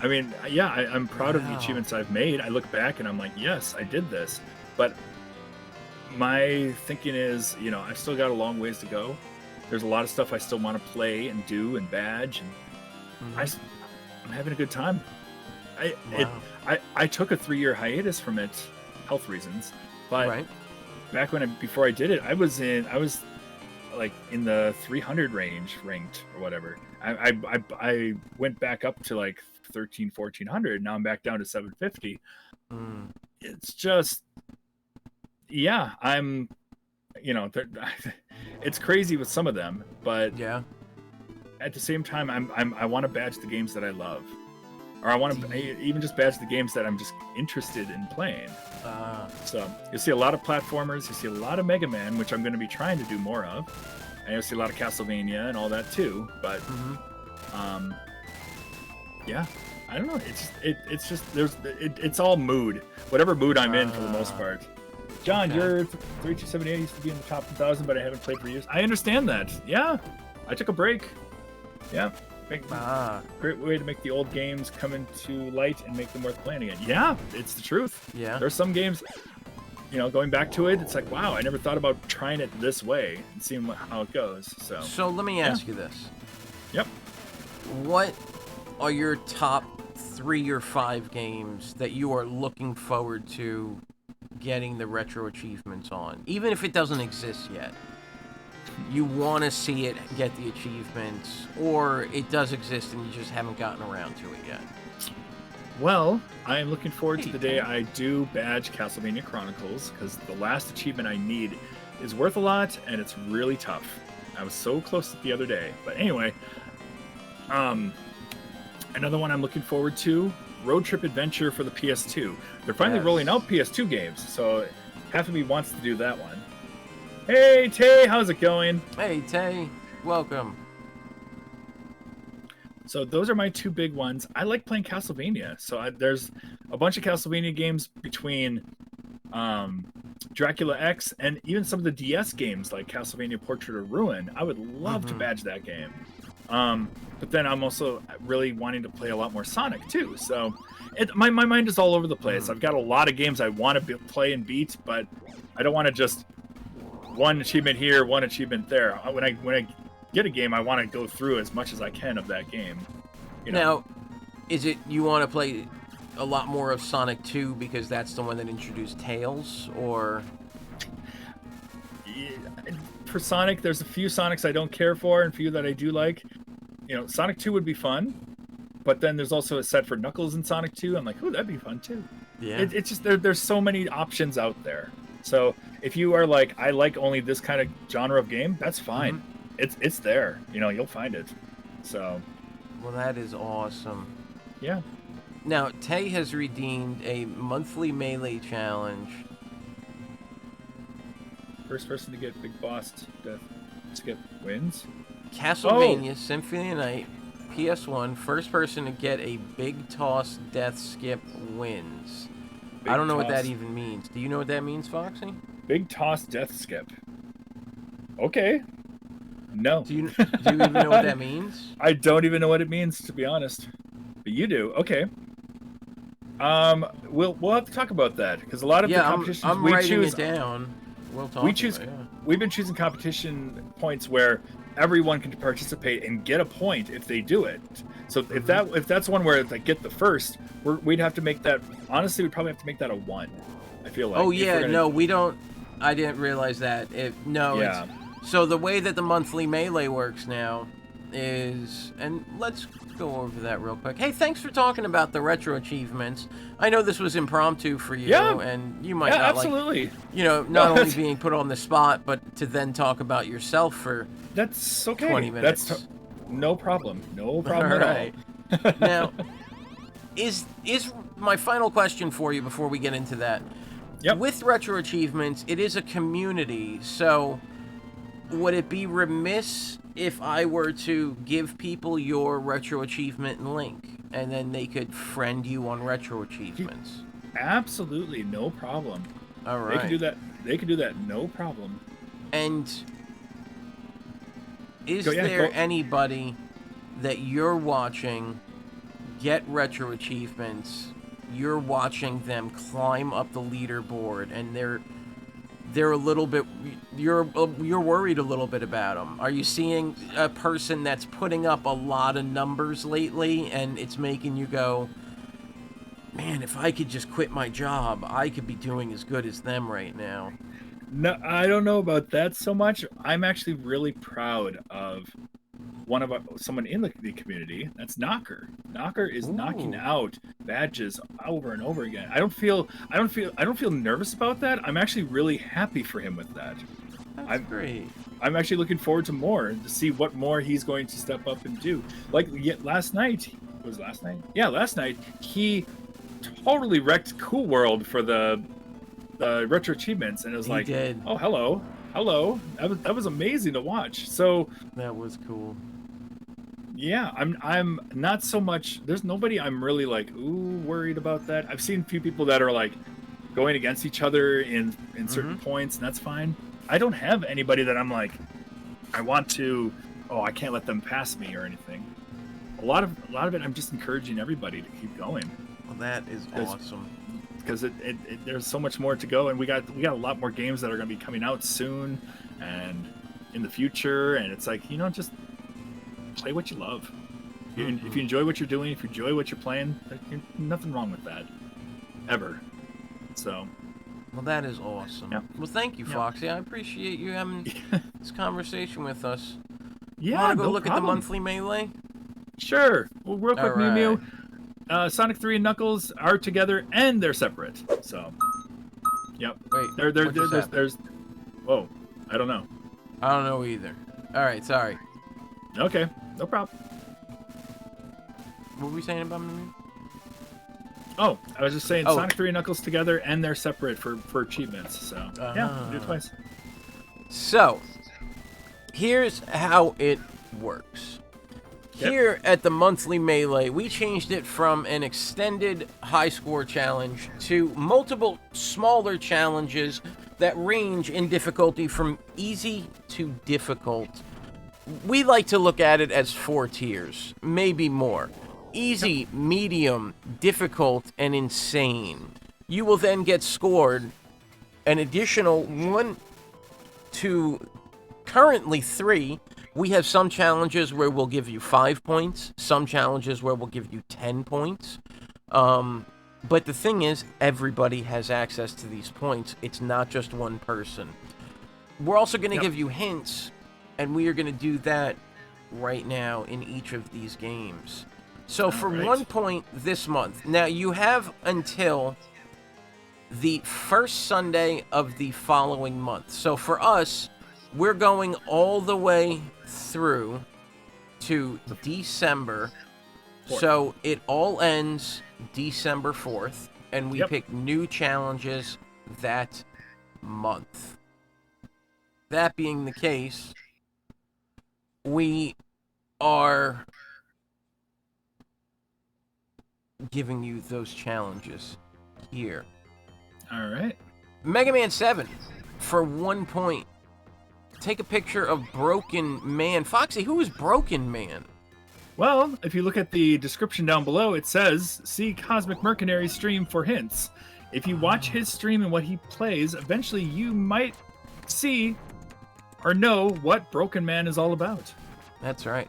I mean, yeah, I'm proud of the achievements I've made. I look back and I'm like, yes, I did this. But my thinking is, you know, I've still got a long ways to go. There's a lot of stuff I still want to play and do and badge, and I'm having a good time. I took a 3-year hiatus from it, health reasons, but back before I did it, I was like in the 300 range ranked or whatever. I went back up to like 1400. Now I'm back down to 750. It's just, yeah, I'm, you know, it's crazy with some of them, but yeah, at the same time, I want to badge the games that I love, or I want to even just badge the games that I'm just interested in playing. So you'll see a lot of platformers, you see a lot of Mega Man, which I'm going to be trying to do more of, and you'll see a lot of Castlevania and all that too. But yeah, I don't know. It's just it's all mood, whatever mood I'm in for the most part. John, your 3278 used to be in the top 1,000, but I haven't played for years. I understand that. Yeah, I took a break. Yeah, great way to make the old games come into light and make them worth playing again. Yeah, it's the truth. Yeah, there's some games, you know, going back to it, it's like, wow, I never thought about trying it this way and seeing how it goes. So let me ask you this. Yep. What are your top 3 or 5 games that you are looking forward to getting the retro achievements on, even if it doesn't exist yet? you want to see it get the achievements, or it does exist and you just haven't gotten around to it yet? Well, I am looking forward to the day I do badge Castlevania Chronicles, because the last achievement I need is worth a lot, and it's really tough. I was so close the other day. But anyway, another one I'm looking forward to, Road Trip Adventure for the PS2. They're finally rolling out PS2 games, so half of me wants to do that one. Hey, Tay, how's it going? Hey, Tay, welcome. So those are my two big ones. I like playing Castlevania. So there's a bunch of Castlevania games between Dracula X and even some of the DS games like Castlevania Portrait of Ruin. I would love to badge that game. But then I'm also really wanting to play a lot more Sonic too. So my mind is all over the place. I've got a lot of games I want to play and beat, but I don't want to just one achievement here, one achievement there. When I get a game, I want to go through as much as I can of that game. You know? Now, is it you want to play a lot more of Sonic 2 because that's the one that introduced Tails, or? For Sonic, there's a few Sonics I don't care for and a few that I do like. You know, Sonic 2 would be fun, but then there's also a set for Knuckles in Sonic 2. I'm like, ooh, that'd be fun too. Yeah. It's just there's so many options out there. So if you are like, I like only this kind of genre of game, that's fine. It's there. You know, you'll find it. So. Well, that is awesome. Yeah. Now, Tay has redeemed a monthly Melee challenge. First person to get Big Boss Death Skip wins. Castlevania Symphony of Night, PS1, first person to get a Big Toss Death Skip wins. I don't know what that even means. Do you know what that means, Foxy? Big Toss Death Skip. Okay. No. Do you even know what that means? I don't even know what it means, to be honest. But you do. Okay. We'll have to talk about that, because a lot of the competitions I'm we writing choose it down. We'll talk. We've been choosing competition points where everyone can participate and get a point if they do it. So if that's one where they get the first, we'd have to make that. Honestly, we'd probably have to make that a 1. I feel like. Oh yeah, no, we don't. I didn't realize that. So the way that the monthly Melee works now is, and let's go over that real quick. Hey, thanks for talking about the retro achievements. I know this was impromptu for you, and you might not absolutely. like, you know, not only being put on the spot, but to then talk about yourself for that's okay. 20 minutes. That's no problem. No problem at all. Now, is my final question for you before we get into that? Yep. With retro achievements, it is a community, so would it be remiss if I were to give people your retro achievement link, and then they could friend you on retro achievements? Absolutely, no problem. All right. They can do that. They can do that, no problem. And is there anybody that you're watching get retro achievements, you're watching them climb up the leaderboard, and they're a little bit, you're worried a little bit about them? Are you seeing a person that's putting up a lot of numbers lately, and it's making you go, man, if I could just quit my job, I could be doing as good as them right now? No, I don't know about that so much. I'm actually really proud of someone in the community. That's Knocker. Knocker is knocking out badges over and over again. I don't feel nervous about that. I'm actually really happy for him with that. That's great. I'm actually looking forward to more, to see what more he's going to step up and do. Like last night, last night he totally wrecked Cool World for the retro achievements, and it was oh, hello. That was amazing to watch. So that was cool. Yeah, I'm not so much. There's nobody I'm really like worried about that. I've seen a few people that are like going against each other in certain points, and that's fine. I don't have anybody that I'm like, I want to. Oh, I can't let them pass me or anything. A lot of it, I'm just encouraging everybody to keep going. Well, that is awesome. Because there's so much more to go, and we got a lot more games that are going to be coming out soon and in the future, and it's like, just play what you love. If you enjoy what you're doing, if you enjoy what you're playing, there's nothing wrong with that ever. So well, that is awesome. Yeah. Well, thank you, Foxy. I appreciate you having this conversation with us. Yeah, Wanna go no look at the problem. monthly melee? Sure. Well, real quick, All Mew right. Mew. Sonic 3 and Knuckles are together and they're separate. So, yep. Wait, what just happened? There's. Whoa, I don't know. I don't know either. All right, sorry. Okay, no problem. What were we saying about me? Oh, I was just saying Oh. Sonic 3 and Knuckles together and they're separate for achievements. So, yeah, do it twice. So, here's how it works. Yep. Here at the monthly melee, we changed it from an extended high score challenge to multiple smaller challenges that range in difficulty from easy to difficult. We like to look at it as 4 tiers, maybe more. Easy, medium, difficult, and insane. You will then get scored an additional 1 to currently 3. We have some challenges where we'll give you 5 points, some challenges where we'll give you 10 points. But the thing is, everybody has access to these points. It's not just one person. We're also going to give you hints, and we are going to do that right now in each of these games. So for 1 point this month, now you have until the first Sunday of the following month. So for us, we're going all the way through to December. 4th. So it all ends December 4th, and we pick new challenges that month. That being the case, we are giving you those challenges here. All right. Mega Man 7 for 1 point. Take a picture of Broken Man. Foxy, who is Broken Man? Well, if you look at the description down below, it says, see Cosmic Mercenary's stream for hints. If you watch his stream and what he plays, eventually you might see or know what Broken Man is all about. That's right.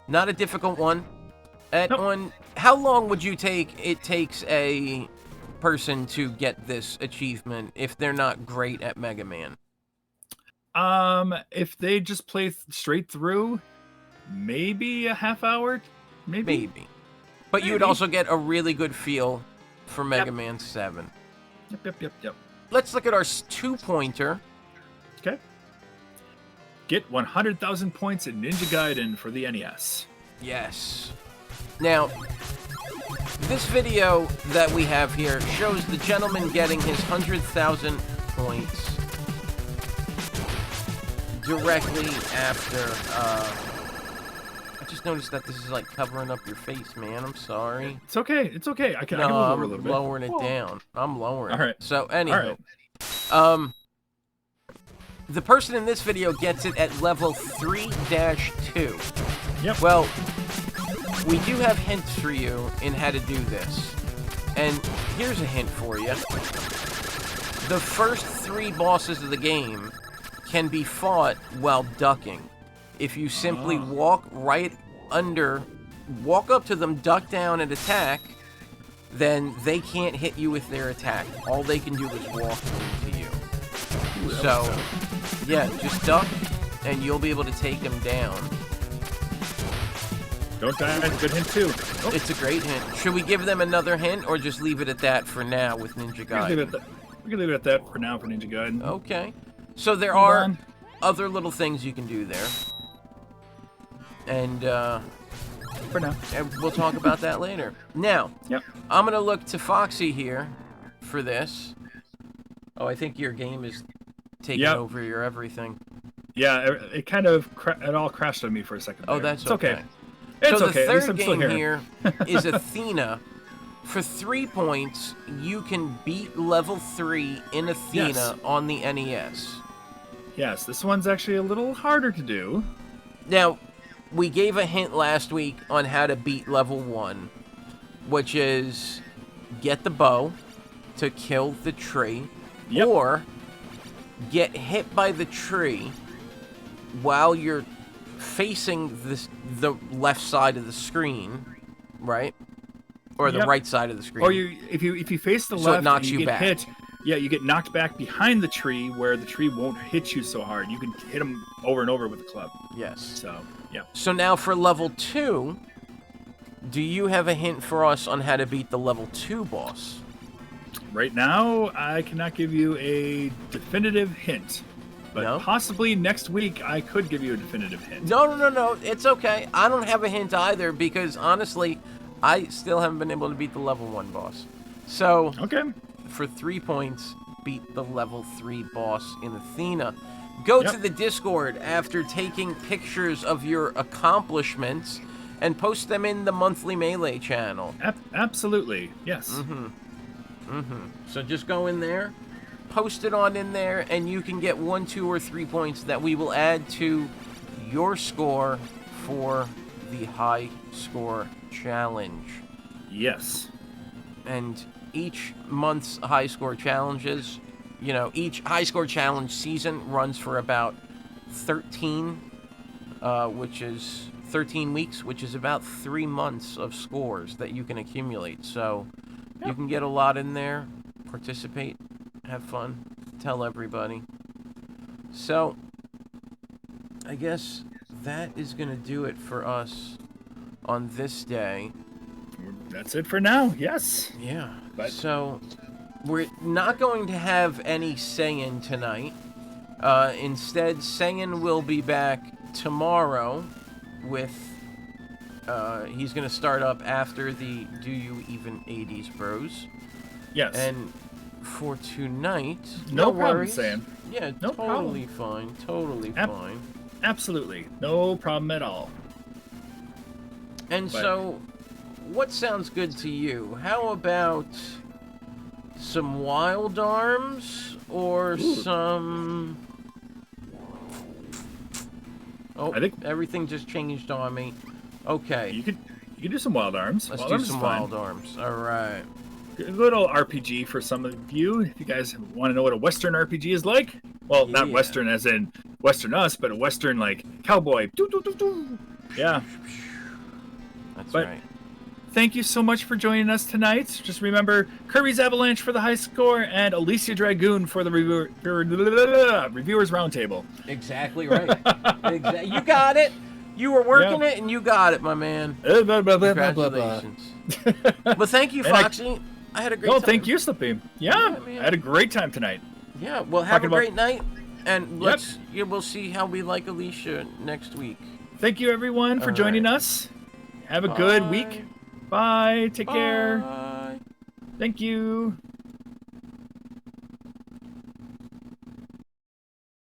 Not a difficult one. How long would you take it takes a person to get this achievement if they're not great at Mega Man? If they just play straight through, maybe a half hour, maybe. But you would also get a really good feel for Mega Man 7. Yep. Let's look at our 2-pointer. Okay. Get 100,000 points in Ninja Gaiden for the NES. Yes. Now, this video that we have here shows the gentleman getting his 100,000 points directly after, I just noticed that this is like covering up your face, man. I'm sorry. It's okay. I can move No, over a I'm little bit. lowering it down. I'm lowering All right. it. So, anyway. All right. The person in this video gets it at level 3-2. Yep. Well, we do have hints for you in how to do this. And here's a hint for you. The first 3 bosses of the game can be fought while ducking. If you simply walk up to them, duck down, and attack, then they can't hit you with their attack. All they can do is walk into you. So, yeah, just duck, and you'll be able to take them down. Don't die. That's a good hint, too. Oh. It's a great hint. Should we give them another hint, or just leave it at that for now with Ninja Gaiden? We can leave it at that for now for Ninja Gaiden. Okay. So there are other little things you can do there. And, for now. And we'll talk about that later. Now, I'm going to look to Foxy here for this. Oh, I think your game is taking over your everything. Yeah, it kind of it all crashed on me for a second. Oh, there. that's it's okay. So It's okay. the At least third I'm still game here is Athena. For 3 points, you can beat level 3 in Athena on the NES. Yes, this one's actually a little harder to do. Now, we gave a hint last week on how to beat level 1, which is get the bow to kill the tree, or get hit by the tree while you're facing the left side of the screen, right? Or the right side of the screen. Or if you face the so left, it knocks you you get back. hit. Yeah, you get knocked back behind the tree where the tree won't hit you so hard. You can hit them over and over with a club. Yes. So, yeah. So now for level 2, do you have a hint for us on how to beat the level 2 boss? Right now, I cannot give you a definitive hint. But possibly next week, I could give you a definitive hint. No. It's okay. I don't have a hint either because, honestly, I still haven't been able to beat the level 1 boss. So, for 3 points, beat the level 3 boss in Athena. Go to the Discord after taking pictures of your accomplishments and post them in the monthly Melee channel. Absolutely, yes. So just go in there, post it on in there, and you can get 1, 2, or 3 points that we will add to your score for the high score challenge. Yes. And each month's high score challenges, each high score challenge season runs for about 13 weeks, which is about 3 months of scores that you can accumulate. So you can get a lot in there, participate, have fun, tell everybody. So I guess that is going to do it for us on this day. That's it for now, yes. Yeah. So we're not going to have any Saiyan tonight. Instead, Saiyan will be back tomorrow with... he's going to start up after the Do You Even 80s Bros. Yes. And for tonight... No problem, worries. Sam. Yeah, No totally problem. fine. Totally fine. Absolutely. No problem at all. And so, what sounds good to you? How about some Wild Arms or some... Oh, I think everything just changed on me. Okay. You could do some Wild Arms. Let's Wild do Arms some is fine. Wild Arms. All right. A little RPG for some of you. If you guys want to know what a Western RPG is like. Well, not Western as in Western us, but a Western like cowboy. Yeah. That's right. Thank you so much for joining us tonight. Just remember, Kirby's Avalanche for the high score and Alicia Dragoon for the Reviewers Roundtable. Exactly right. You got it. You were working it, and you got it, my man. Congratulations. Well, thank you, Foxy. I had a great time. Thank you, Slippy. Yeah, I had a great time tonight. Yeah, well, have a great night, and we'll see how we like Alicia next week. Thank you, everyone, for joining us. Have a good week. Bye. Take care. Thank you.